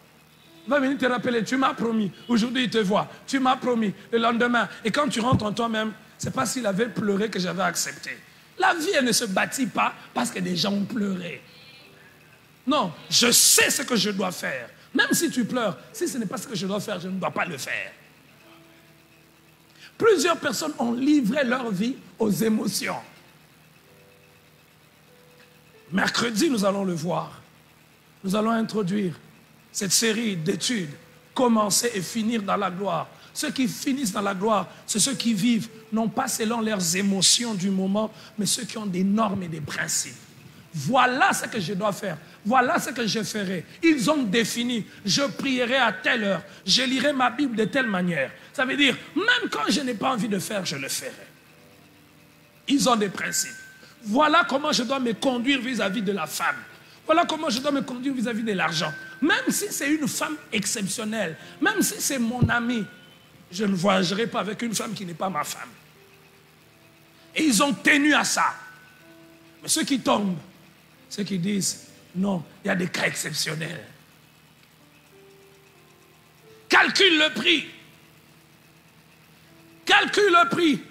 Il va venir te rappeler, tu m'as promis, aujourd'hui il te voit, tu m'as promis, le lendemain. Et quand tu rentres en toi-même, c'est pas s'il avait pleuré que j'avais accepté. La vie, elle ne se bâtit pas parce que des gens ont pleuré. Non, je sais ce que je dois faire. Même si tu pleures, si ce n'est pas ce que je dois faire, je ne dois pas le faire. Plusieurs personnes ont livré leur vie aux émotions. Mercredi, nous allons le voir. Nous allons introduire cette série d'études, commencer et finir dans la gloire. Ceux qui finissent dans la gloire, c'est ceux qui vivent, non pas selon leurs émotions du moment, mais ceux qui ont des normes et des principes. Voilà ce que je dois faire. Voilà ce que je ferai. Ils ont défini, je prierai à telle heure, je lirai ma Bible de telle manière. Ça veut dire, même quand je n'ai pas envie de faire, je le ferai. Ils ont des principes. Voilà comment je dois me conduire vis-à-vis de la femme. Voilà comment je dois me conduire vis-à-vis de l'argent. Même si c'est une femme exceptionnelle, même si c'est mon ami, je ne voyagerai pas avec une femme qui n'est pas ma femme. Et ils ont tenu à ça. Mais ceux qui tombent, ceux qui disent, non, il y a des cas exceptionnels. Calcule le prix. Calcule le prix.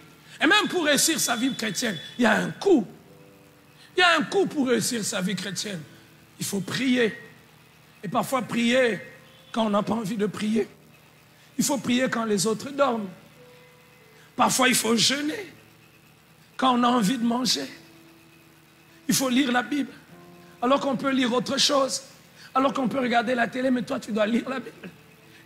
Et même pour réussir sa vie chrétienne, il y a un coût. Il y a un coût pour réussir sa vie chrétienne. Il faut prier. Et parfois prier quand on n'a pas envie de prier. Il faut prier quand les autres dorment. Parfois il faut jeûner. Quand on a envie de manger, il faut lire la Bible. Alors qu'on peut lire autre chose. Alors qu'on peut regarder la télé, mais toi, tu dois lire la Bible.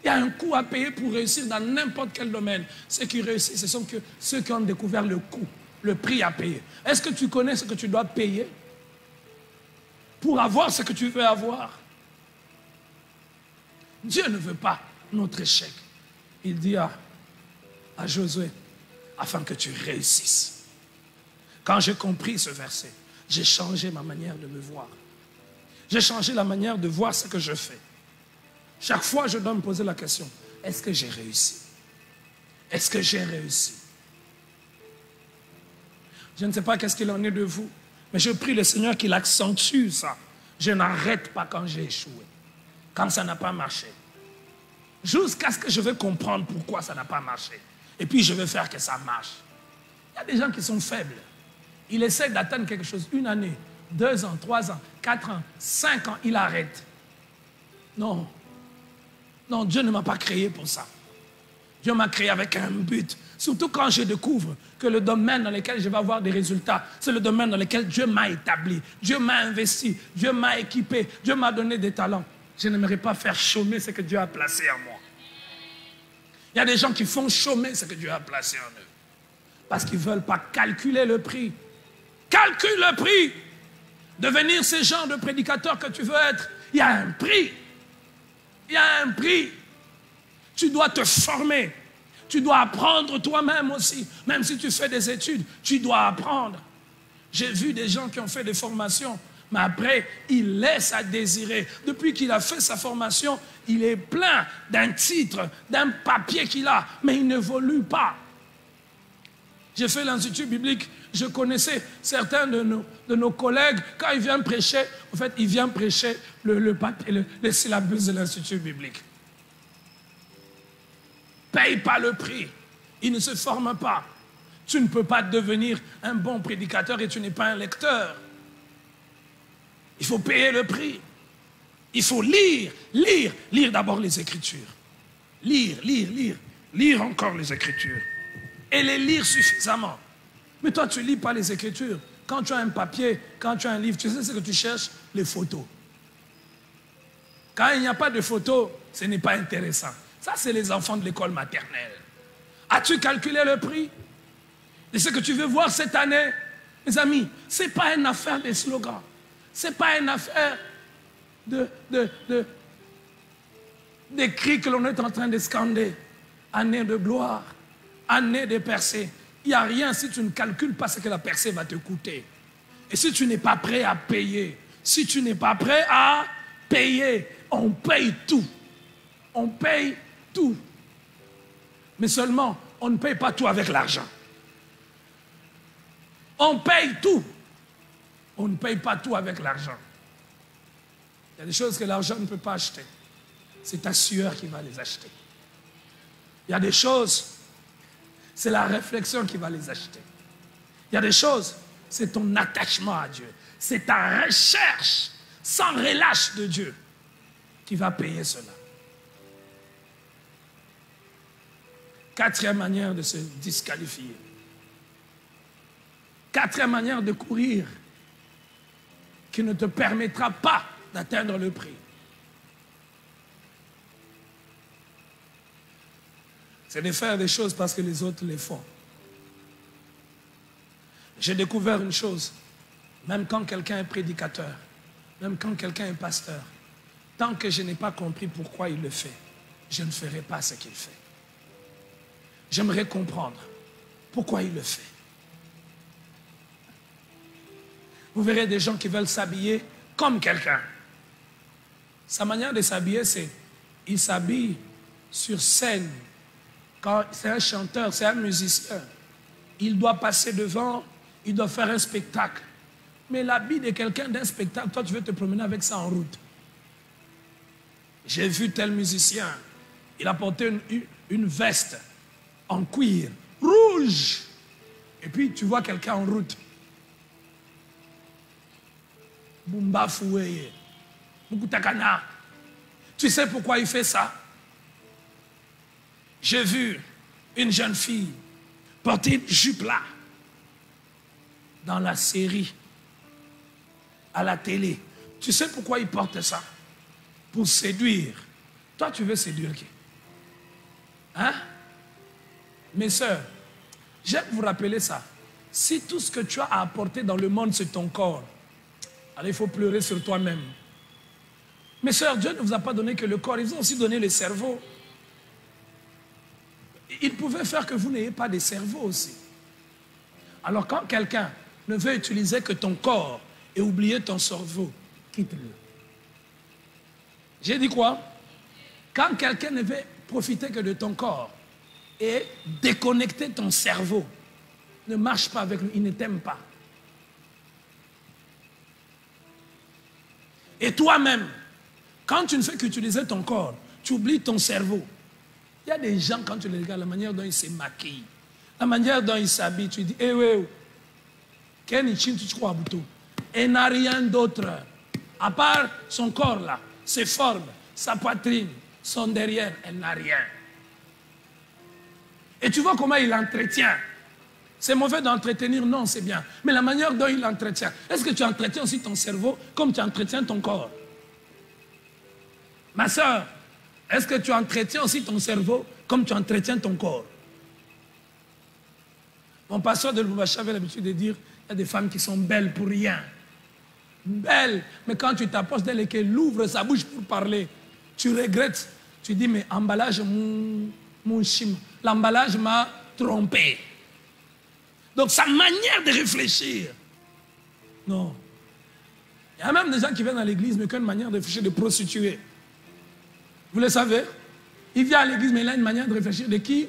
Il y a un coût à payer pour réussir dans n'importe quel domaine. Ceux qui réussissent, ce sont que ceux qui ont découvert le coût, le prix à payer. Est-ce que tu connais ce que tu dois payer pour avoir ce que tu veux avoir? Dieu ne veut pas notre échec. Il dit à Josué, afin que tu réussisses. Quand j'ai compris ce verset, j'ai changé ma manière de me voir. J'ai changé la manière de voir ce que je fais. Chaque fois, je dois me poser la question, est-ce que j'ai réussi? Est-ce que j'ai réussi? Je ne sais pas qu'est-ce qu'il en est de vous, mais je prie le Seigneur qu'il accentue ça. Je n'arrête pas quand j'ai échoué, quand ça n'a pas marché. Jusqu'à ce que je vais comprendre pourquoi ça n'a pas marché. Et puis je vais faire que ça marche. Il y a des gens qui sont faibles. Ils essaient d'atteindre quelque chose, 1 année, 2 ans, 3 ans, 4 ans, 5 ans, ils arrêtent. Non. Non, Dieu ne m'a pas créé pour ça. Dieu m'a créé avec un but. Surtout quand je découvre que le domaine dans lequel je vais avoir des résultats, c'est le domaine dans lequel Dieu m'a établi. Dieu m'a investi, Dieu m'a équipé, Dieu m'a donné des talents. Je n'aimerais pas faire chômer ce que Dieu a placé en moi. Il y a des gens qui font chômer ce que Dieu a placé en eux. Parce qu'ils ne veulent pas calculer le prix. Calcule le prix. Devenir ce genre de prédicateur que tu veux être, il y a un prix. Il y a un prix. Tu dois te former. Tu dois apprendre toi-même aussi. Même si tu fais des études, tu dois apprendre. J'ai vu des gens qui ont fait des formations, mais après, il laisse à désirer. Depuis qu'il a fait sa formation, il est plein d'un titre, d'un papier qu'il a, mais il n'évolue pas. J'ai fait l'Institut biblique, je connaissais certains de nos collègues. Quand ils viennent prêcher, en fait, ils viennent prêcher le syllabus de l'Institut biblique. Paye pas le prix. Ils ne se forment pas. Tu ne peux pas devenir un bon prédicateur et tu n'es pas un lecteur. Il faut payer le prix. Il faut lire d'abord les Écritures. Lire encore les Écritures. Et les lire suffisamment. Mais toi, tu ne lis pas les Écritures. Quand tu as un papier, quand tu as un livre, tu sais ce que tu cherches? Les photos. Quand il n'y a pas de photos, ce n'est pas intéressant. Ça, c'est les enfants de l'école maternelle. As-tu calculé le prix de ce que tu veux voir cette année? Mes amis, ce n'est pas une affaire de slogans. Ce n'est pas une affaire des cris que l'on est en train de scander. Année de gloire, année de percée. Il n'y a rien si tu ne calcules pas ce que la percée va te coûter. Et si tu n'es pas prêt à payer, si tu n'es pas prêt à payer, on paye tout. On paye tout. Mais seulement, on ne paye pas tout avec l'argent. On paye tout. On ne paye pas tout avec l'argent. Il y a des choses que l'argent ne peut pas acheter. C'est ta sueur qui va les acheter. Il y a des choses, c'est la réflexion qui va les acheter. Il y a des choses, c'est ton attachement à Dieu. C'est ta recherche sans relâche de Dieu qui va payer cela. 4e manière de se disqualifier. 4e manière de courir qui ne te permettra pas d'atteindre le prix. C'est de faire des choses parce que les autres les font. J'ai découvert une chose, même quand quelqu'un est prédicateur, même quand quelqu'un est pasteur, tant que je n'ai pas compris pourquoi il le fait, je ne ferai pas ce qu'il fait. J'aimerais comprendre pourquoi il le fait. Vous verrez des gens qui veulent s'habiller comme quelqu'un. Sa manière de s'habiller, c'est il s'habille sur scène. Quand c'est un chanteur, c'est un musicien, il doit passer devant, il doit faire un spectacle. Mais l'habit de quelqu'un d'un spectacle, toi tu veux te promener avec ça en route. J'ai vu tel musicien, il a porté une veste en cuir rouge. Et puis tu vois quelqu'un en route. Bumba Foueye, Mukutakana. Tu sais pourquoi il fait ça? J'ai vu une jeune fille porter une jupe là. dans la série, à la télé. Tu sais pourquoi ils portent ça? Pour séduire. Toi, tu veux séduire qui? Hein? Mes sœurs, j'aime vous rappeler ça. Si tout ce que tu as à apporter dans le monde, c'est ton corps, alors il faut pleurer sur toi-même. Mes sœurs, Dieu ne vous a pas donné que le corps, il vous a aussi donné le cerveau. Il pouvait faire que vous n'ayez pas de cerveau aussi. Alors quand quelqu'un ne veut utiliser que ton corps et oublier ton cerveau, quitte-le. J'ai dit quoi? Quand quelqu'un ne veut profiter que de ton corps et déconnecter ton cerveau, ne marche pas avec lui, il ne t'aime pas. Et toi-même, quand tu ne fais qu'utiliser ton corps, tu oublies ton cerveau. Il y a des gens, quand tu les regardes, la manière dont ils se maquillent, la manière dont ils s'habillent, tu dis, eh oui, Kenichin, tu crois à Boutou. Et n'a rien d'autre, à part son corps là, ses formes, sa poitrine, son derrière, elle n'a rien. Et tu vois comment il l'entretient. C'est mauvais d'entretenir, non, c'est bien. Mais la manière dont il l'entretient, est-ce que tu entretiens aussi ton cerveau comme tu entretiens ton corps? Ma soeur, est-ce que tu entretiens aussi ton cerveau comme tu entretiens ton corps? Mon pasteur de Lubumbashi avait l'habitude de dire, il y a des femmes qui sont belles pour rien. Belles, mais quand tu t'approches d'elle et qu'elle ouvre sa bouche pour parler, tu regrettes. Tu dis, mais emballage, mon chim, l'emballage m'a trompé. Donc sa manière de réfléchir, non. Il y a même des gens qui viennent à l'église, mais qui ont une manière de réfléchir de prostituée. Vous le savez? Il vient à l'église, mais il a une manière de réfléchir de qui?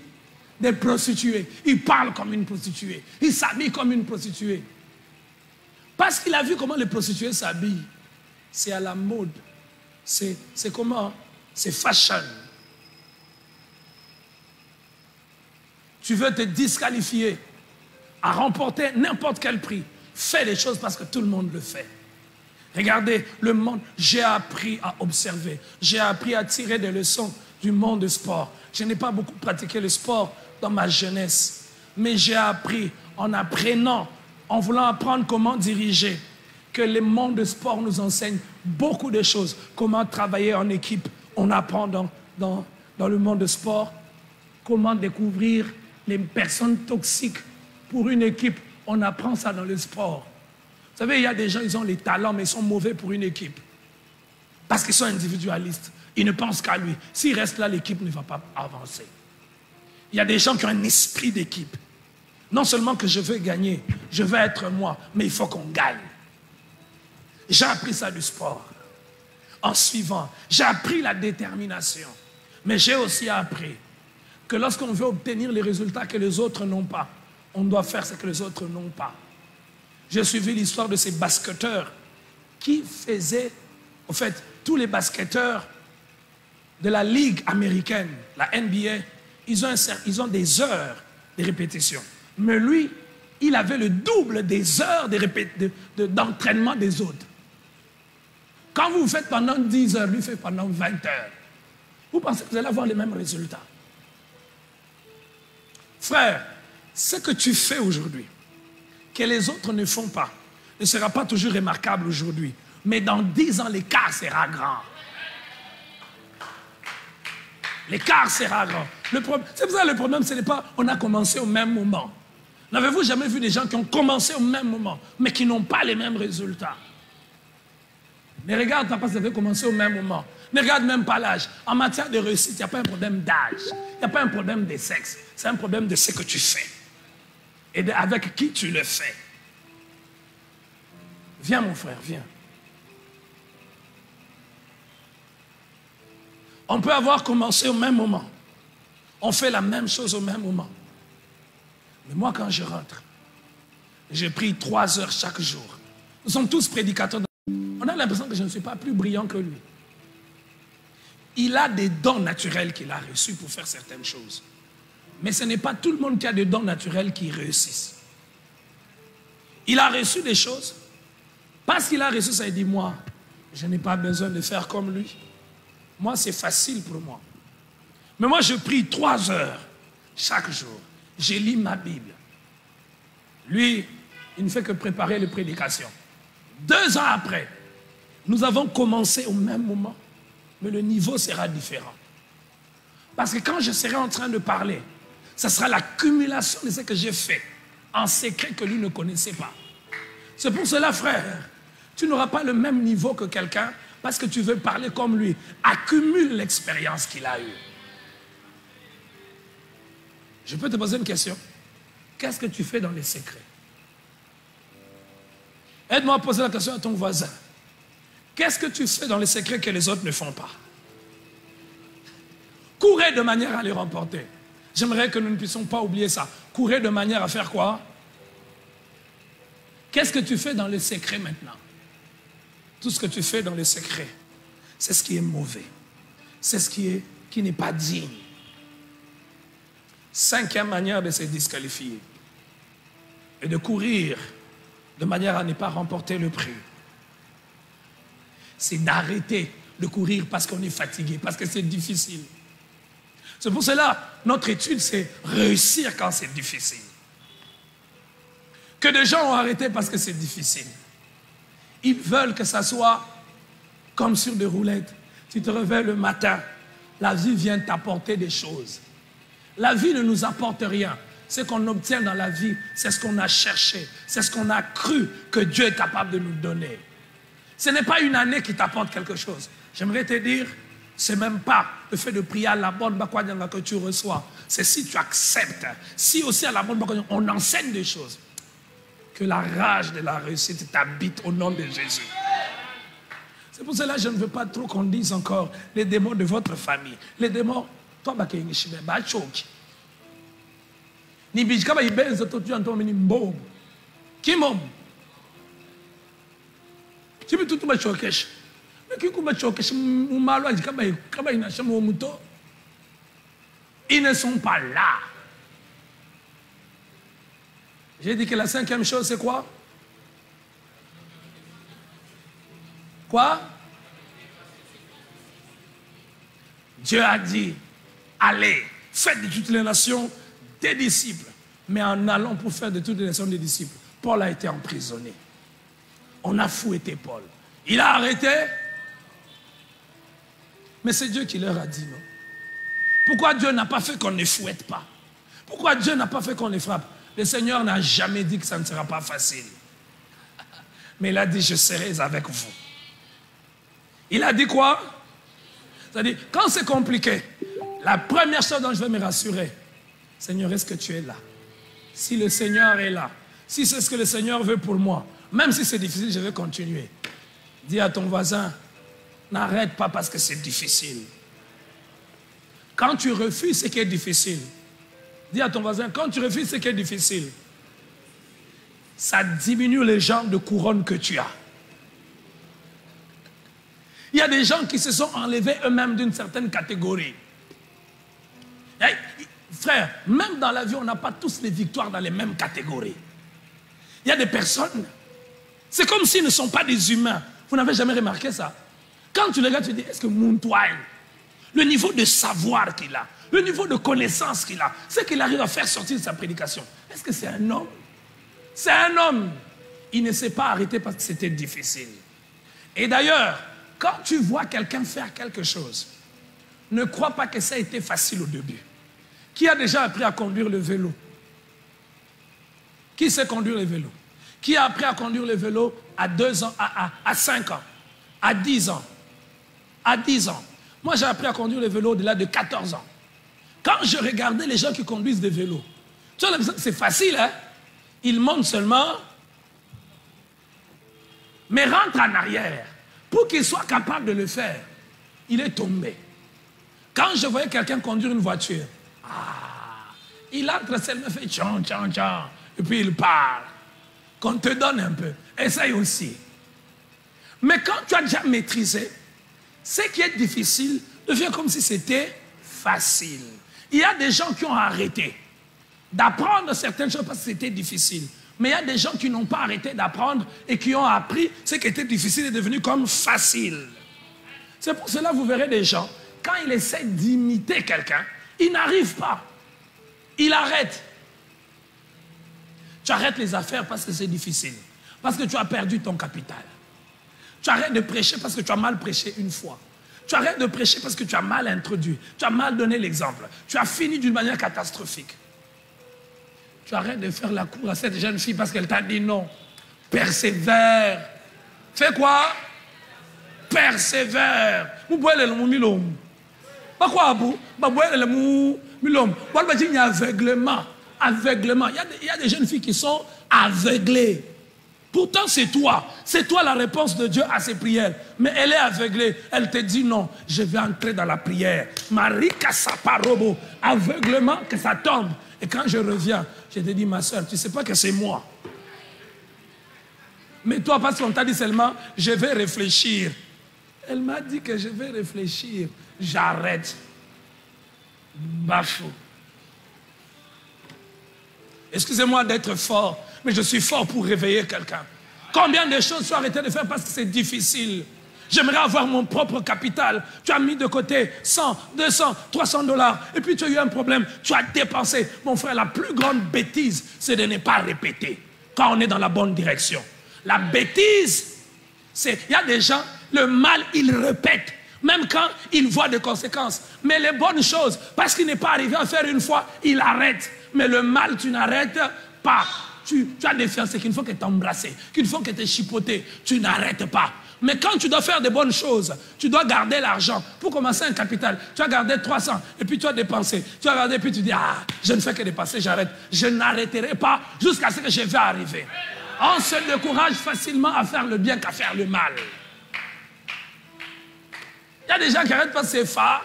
Des prostituées. Il parle comme une prostituée. Il s'habille comme une prostituée. Parce qu'il a vu comment les prostituées s'habillent. C'est à la mode. C'est comment? C'est fashion. Tu veux te disqualifier à remporter n'importe quel prix. Fais les choses parce que tout le monde le fait. Regardez, le monde, j'ai appris à observer. J'ai appris à tirer des leçons du monde du sport. Je n'ai pas beaucoup pratiqué le sport dans ma jeunesse. Mais j'ai appris, en apprenant, en voulant apprendre comment diriger, que le monde du sport nous enseigne beaucoup de choses. Comment travailler en équipe. On apprend dans le monde du sport. Comment découvrir les personnes toxiques pour une équipe. On apprend ça dans le sport. Vous savez, il y a des gens, ils ont les talents, mais ils sont mauvais pour une équipe. Parce qu'ils sont individualistes. Ils ne pensent qu'à lui. S'il reste là, l'équipe ne va pas avancer. Il y a des gens qui ont un esprit d'équipe. Non seulement que je veux gagner, je veux être moi, mais il faut qu'on gagne. J'ai appris ça du sport. En suivant, j'ai appris la détermination. Mais j'ai aussi appris que lorsqu'on veut obtenir les résultats que les autres n'ont pas, on doit faire ce que les autres n'ont pas. J'ai suivi l'histoire de ces basketteurs qui faisaient, en fait, tous les basketteurs de la Ligue américaine, la NBA, ils ont des heures de répétition. Mais lui, il avait le double des heures d'entraînement des autres. Quand vous faites pendant 10 heures, lui fait pendant 20 heures. Vous pensez que vous allez avoir les mêmes résultats? Frère, ce que tu fais aujourd'hui, que les autres ne font pas, ne sera pas toujours remarquable aujourd'hui. Mais dans 10 ans, l'écart sera grand. L'écart sera grand. C'est pour ça que le problème, ce n'est pas on a commencé au même moment. N'avez-vous jamais vu des gens qui ont commencé au même moment, mais qui n'ont pas les mêmes résultats? Ne regarde pas parce que vous avez commencé au même moment. Ne regarde même pas l'âge. En matière de réussite, il n'y a pas un problème d'âge. Il n'y a pas un problème de sexe. C'est un problème de ce que tu fais. Et avec qui tu le fais. Viens mon frère, viens. On peut avoir commencé au même moment. On fait la même chose au même moment. Mais moi, quand je rentre, j'ai pris 3 heures chaque jour. Nous sommes tous prédicateurs. On a l'impression que je ne suis pas plus brillant que lui. Il a des dons naturels qu'il a reçus pour faire certaines choses. Mais ce n'est pas tout le monde qui a des dons naturels qui réussissent. Il a reçu des choses. Parce qu'il a reçu ça, il dit, moi, je n'ai pas besoin de faire comme lui. Moi, c'est facile pour moi. Mais moi, je prie 3 heures chaque jour. Je lis ma Bible. Lui, Il ne fait que préparer les prédications. 2 ans après, nous avons commencé au même moment, mais le niveau sera différent. Parce que quand je serai en train de parler, ce sera l'accumulation de ce que j'ai fait en secret que lui ne connaissait pas. C'est pour cela, frère, tu n'auras pas le même niveau que quelqu'un parce que tu veux parler comme lui. Accumule l'expérience qu'il a eue. Je peux te poser une question. Qu'est-ce que tu fais dans les secrets? Aide-moi à poser la question à ton voisin. Qu'est-ce que tu fais dans les secrets que les autres ne font pas? Courez de manière à les remporter. J'aimerais que nous ne puissions pas oublier ça. Courez de manière à faire quoi? Qu'est-ce que tu fais dans les secrets maintenant? Tout ce que tu fais dans les secrets, c'est ce qui est mauvais. C'est ce qui n'est pas digne. 5e manière de se disqualifier et de courir de manière à ne pas remporter le prix. C'est d'arrêter de courir parce qu'on est fatigué, parce que c'est difficile. C'est pour cela, notre étude, c'est réussir quand c'est difficile. Que des gens ont arrêté parce que c'est difficile. Ils veulent que ça soit comme sur des roulettes. Tu te réveilles le matin, la vie vient t'apporter des choses. La vie ne nous apporte rien. Ce qu'on obtient dans la vie, c'est ce qu'on a cherché, c'est ce qu'on a cru que Dieu est capable de nous donner. Ce n'est pas une année qui t'apporte quelque chose. J'aimerais te dire, ce n'est même pas le fait de prier à la bonne bakwadjanga que tu reçois. C'est si tu acceptes, si aussi à la bonne bakwadjanga, on enseigne des choses. Que la rage de la réussite t'habite au nom de Jésus. C'est pour cela que je ne veux pas trop qu'on dise encore les démons de votre famille. Les démons, toi, ni bijkaba ibenzo to tu anto mini mbobo. Kimom. Tibi tutu ba chokesh. Mais qui kuma chokesh umalo ajikaba kaba ina shamo muto. Ils ne sont pas là. J'ai dit que la 5e chose c'est quoi? Quoi? Dieu a dit, allez, faites de toutes les nations des disciples. Mais en allant pour faire de toutes les nations des disciples, Paul a été emprisonné. On a fouetté Paul. Il a arrêté. Mais c'est Dieu qui leur a dit non. Pourquoi Dieu n'a pas fait qu'on ne fouette pas? Pourquoi Dieu n'a pas fait qu'on les frappe? Le Seigneur n'a jamais dit que ça ne sera pas facile. Mais il a dit, je serai avec vous. Il a dit quoi? C'est-à-dire, quand c'est compliqué, la première chose dont je vais me rassurer, Seigneur, est-ce que tu es là? Si le Seigneur est là, si c'est ce que le Seigneur veut pour moi, même si c'est difficile, je vais continuer. Dis à ton voisin, n'arrête pas parce que c'est difficile. Quand tu refuses ce qui est difficile, dis à ton voisin, quand tu refuses ce qui est difficile, ça diminue les genres de couronne que tu as. Il y a des gens qui se sont enlevés eux-mêmes d'une certaine catégorie. Hey, frère, même dans la vie, on n'a pas tous les victoires dans les mêmes catégories. Il y a des personnes, c'est comme s'ils ne sont pas des humains. Vous n'avez jamais remarqué ça? Quand tu les regardes, tu te dis, est-ce que Mountoine, le niveau de savoir qu'il a, le niveau de connaissance qu'il a, ce qu'il arrive à faire sortir de sa prédication, est-ce que c'est un homme? C'est un homme. Il ne s'est pas arrêté parce que c'était difficile. Et d'ailleurs, quand tu vois quelqu'un faire quelque chose, ne crois pas que ça a été facile au début. Qui a déjà appris à conduire le vélo? Qui sait conduire le vélo? Qui a appris à conduire le vélo à 2 ans, à 5 ans, à 10 ans? À 10 ans. Moi, j'ai appris à conduire le vélo au-delà de 14 ans. Quand je regardais les gens qui conduisent des vélos, tu as l'impression que c'est facile, hein? Ils montent seulement, mais rentrent en arrière. Pour qu'il soit capable de le faire, il est tombé. Quand je voyais quelqu'un conduire une voiture, il entre seulement, fait tchan, tchan, tchan, et puis il part. Qu'on te donne un peu, essaye aussi. Mais quand tu as déjà maîtrisé, ce qui est difficile devient comme si c'était facile. Il y a des gens qui ont arrêté d'apprendre certaines choses parce que c'était difficile. Mais il y a des gens qui n'ont pas arrêté d'apprendre et qui ont appris ce qui était difficile est devenu comme facile. C'est pour cela que vous verrez des gens, quand ils essaient d'imiter quelqu'un, ils n'arrivent pas. Ils arrêtent. Tu arrêtes les affaires parce que c'est difficile. Parce que tu as perdu ton capital. Tu arrêtes de prêcher parce que tu as mal prêché une fois. Tu arrêtes de prêcher parce que tu as mal introduit. Tu as mal donné l'exemple. Tu as fini d'une manière catastrophique. Tu arrêtes de faire la cour à cette jeune fille parce qu'elle t'a dit non. Persévère. Fais quoi? Persévère. Aveuglement. Aveuglement. Il y a des jeunes filles qui sont aveuglées. Pourtant, c'est toi. C'est toi la réponse de Dieu à ses prières. Mais elle est aveuglée. Elle te dit non, je vais entrer dans la prière. Marika Saparobo. Aveuglement, que ça tombe. Et quand je reviens, je te dis, ma soeur, tu ne sais pas que c'est moi. Mais toi, parce qu'on t'a dit seulement, je vais réfléchir. Elle m'a dit que je vais réfléchir. J'arrête. Bafou. Excusez-moi d'être fort, mais je suis fort pour réveiller quelqu'un. Combien de choses tu as arrêté de faire parce que c'est difficile? J'aimerais avoir mon propre capital. Tu as mis de côté 100, 200, 300 $. Et puis tu as eu un problème. Tu as dépensé. Mon frère, la plus grande bêtise, c'est de ne pas répéter quand on est dans la bonne direction. La bêtise, c'est... Il y a des gens, le mal, ils répètent. Même quand ils voient des conséquences. Mais les bonnes choses, parce qu'il n'est pas arrivé à faire une fois, il arrête. Mais le mal, tu n'arrêtes pas. Tu as des fiancés qu'il faut que tu embrasses, qu'il faut que tu chipoté. Tu n'arrêtes pas. Mais quand tu dois faire des bonnes choses, tu dois garder l'argent. Pour commencer un capital, tu as gardé 300 et puis tu as dépensé. Tu as gardé et puis tu dis, ah, je ne fais que dépenser, j'arrête. Je n'arrêterai pas jusqu'à ce que je vais arriver. On se décourage facilement à faire le bien qu'à faire le mal. Il y a des gens qui arrêtent parce que c'est phare,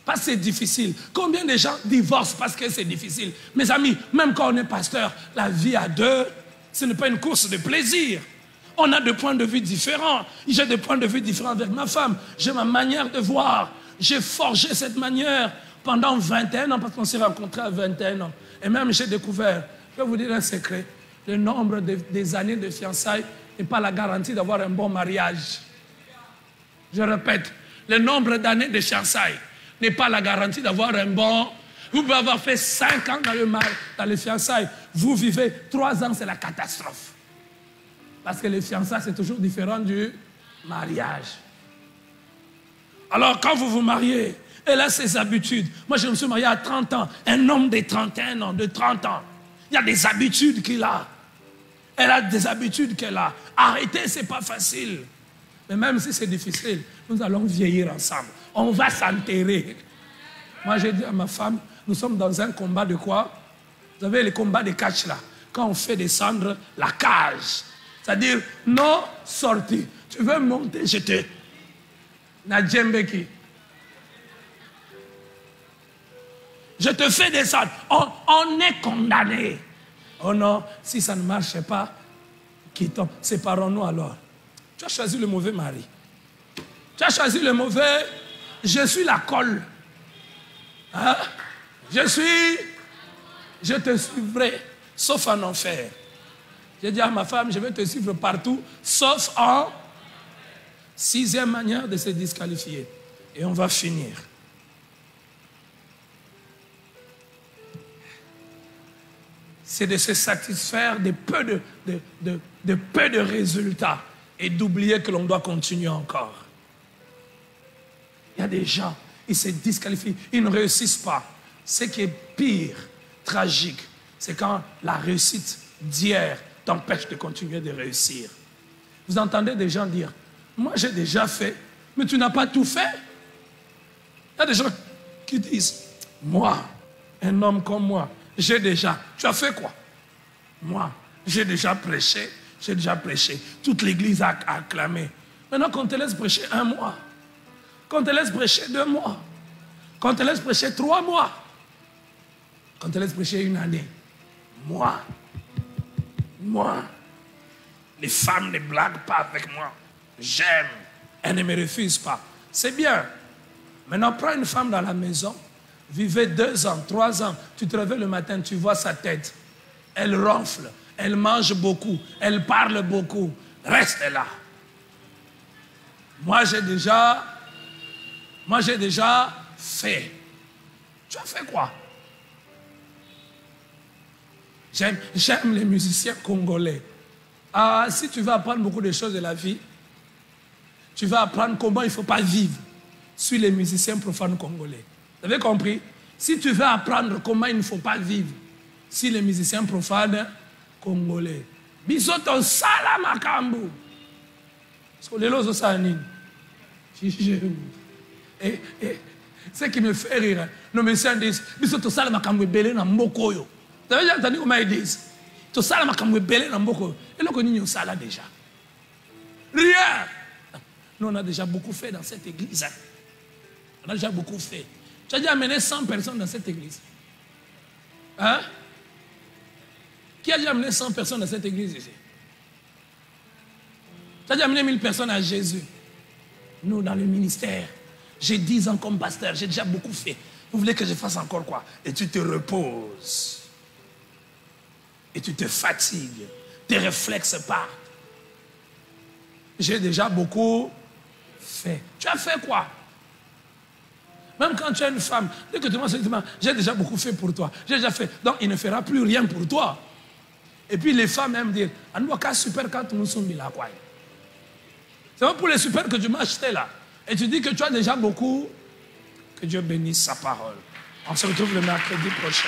parce que c'est difficile. Combien de gens divorcent parce que c'est difficile? Mes amis, même quand on est pasteur, la vie à deux, ce n'est pas une course de plaisir. On a des points de vue différents. J'ai des points de vue différents avec ma femme. J'ai ma manière de voir. J'ai forgé cette manière pendant 21 ans, parce qu'on s'est rencontrés à 21 ans. Et même j'ai découvert, je vais vous dire un secret, le nombre des années de fiançailles n'est pas la garantie d'avoir un bon mariage. Je répète, le nombre d'années de fiançailles n'est pas la garantie d'avoir un bon... Vous pouvez avoir fait 5 ans dans les fiançailles. Vous vivez 3 ans, c'est la catastrophe. Parce que les fiançailles, c'est toujours différent du mariage. Alors, quand vous vous mariez, elle a ses habitudes. Moi, je me suis marié à 30 ans. Un homme de 31 ans, de 30 ans. Il y a des habitudes qu'il a. Elle a des habitudes qu'elle a. Arrêter, ce n'est pas facile. Mais même si c'est difficile, nous allons vieillir ensemble. On va s'enterrer. Moi, j'ai dit à ma femme, nous sommes dans un combat de quoi? Vous savez, les combats de catch là. Quand on fait descendre la cage. C'est-à-dire, non sortie. Tu veux monter, je te... Nadjembeki. Je te fais descendre. On est condamné. Oh non, si ça ne marche pas, quittons. Séparons-nous alors. Tu as choisi le mauvais mari. Tu as choisi le mauvais... Je suis la colle. Hein? Je te suivrai, sauf en enfer. J'ai dit à ma femme, je vais te suivre partout, sauf en 6e manière de se disqualifier. Et on va finir. C'est de se satisfaire de peu de résultats et d'oublier que l'on doit continuer encore. Il y a des gens, ils se disqualifient, ils ne réussissent pas. Ce qui est pire, tragique, c'est quand la réussite d'hier t'empêche de continuer de réussir. Vous entendez des gens dire, moi j'ai déjà fait, mais tu n'as pas tout fait. Il y a des gens qui disent, moi, un homme comme moi, j'ai déjà. Tu as fait quoi? Moi, j'ai déjà prêché. Toute l'église a acclamé. Maintenant qu'on te laisse prêcher 1 mois, qu'on te laisse prêcher 2 mois, qu'on te laisse prêcher 3 mois, qu'on te laisse prêcher 1 année. Moi, les femmes ne blaguent pas avec moi. J'aime. Elles ne me refusent pas. C'est bien. Maintenant, prends une femme dans la maison, vivez 2 ans, 3 ans, tu te réveilles le matin, tu vois sa tête. Elle ronfle, elle mange beaucoup, elle parle beaucoup. Reste là. Moi, j'ai déjà fait. Tu as fait quoi? J'aime les musiciens congolais. Ah, si tu veux apprendre beaucoup de choses de la vie, tu vas apprendre comment il ne faut pas vivre. Suis les musiciens profanes congolais. Vous avez compris? Si tu veux apprendre comment il ne faut pas vivre, suis les musiciens profanes congolais. Bisoto sala makambu. Parce que les lots ça nini. Et ce qui me fait rire, nos musiciens disent bisoto sala makambu belé na mboko yo. Vous avez déjà entendu comment ils disent? To sala makambu belé na mboko. Et là qu'on y sala déjà. Rien. Nous on a déjà beaucoup fait dans cette église. On a déjà beaucoup fait. Tu as déjà amené 100 personnes dans cette église. Hein? Qui a déjà amené 100 personnes dans cette église ici? Tu as déjà amené 1000 personnes à Jésus. Nous, dans le ministère, j'ai 10 ans comme pasteur, j'ai déjà beaucoup fait. Vous voulez que je fasse encore quoi? Et tu te reposes. Et tu te fatigues. Tes réflexes partent. J'ai déjà beaucoup fait. Tu as fait quoi? Même quand tu es une femme, dès que tu demandes, j'ai déjà beaucoup fait pour toi. J'ai déjà fait. Donc, il ne fera plus rien pour toi. Et puis, les femmes aiment dire, Anouaka super quand nous sommes là. C'est pas pour les super que tu m'as acheté là. Et tu dis que tu as déjà beaucoup. Que Dieu bénisse sa parole. On se retrouve le mercredi prochain.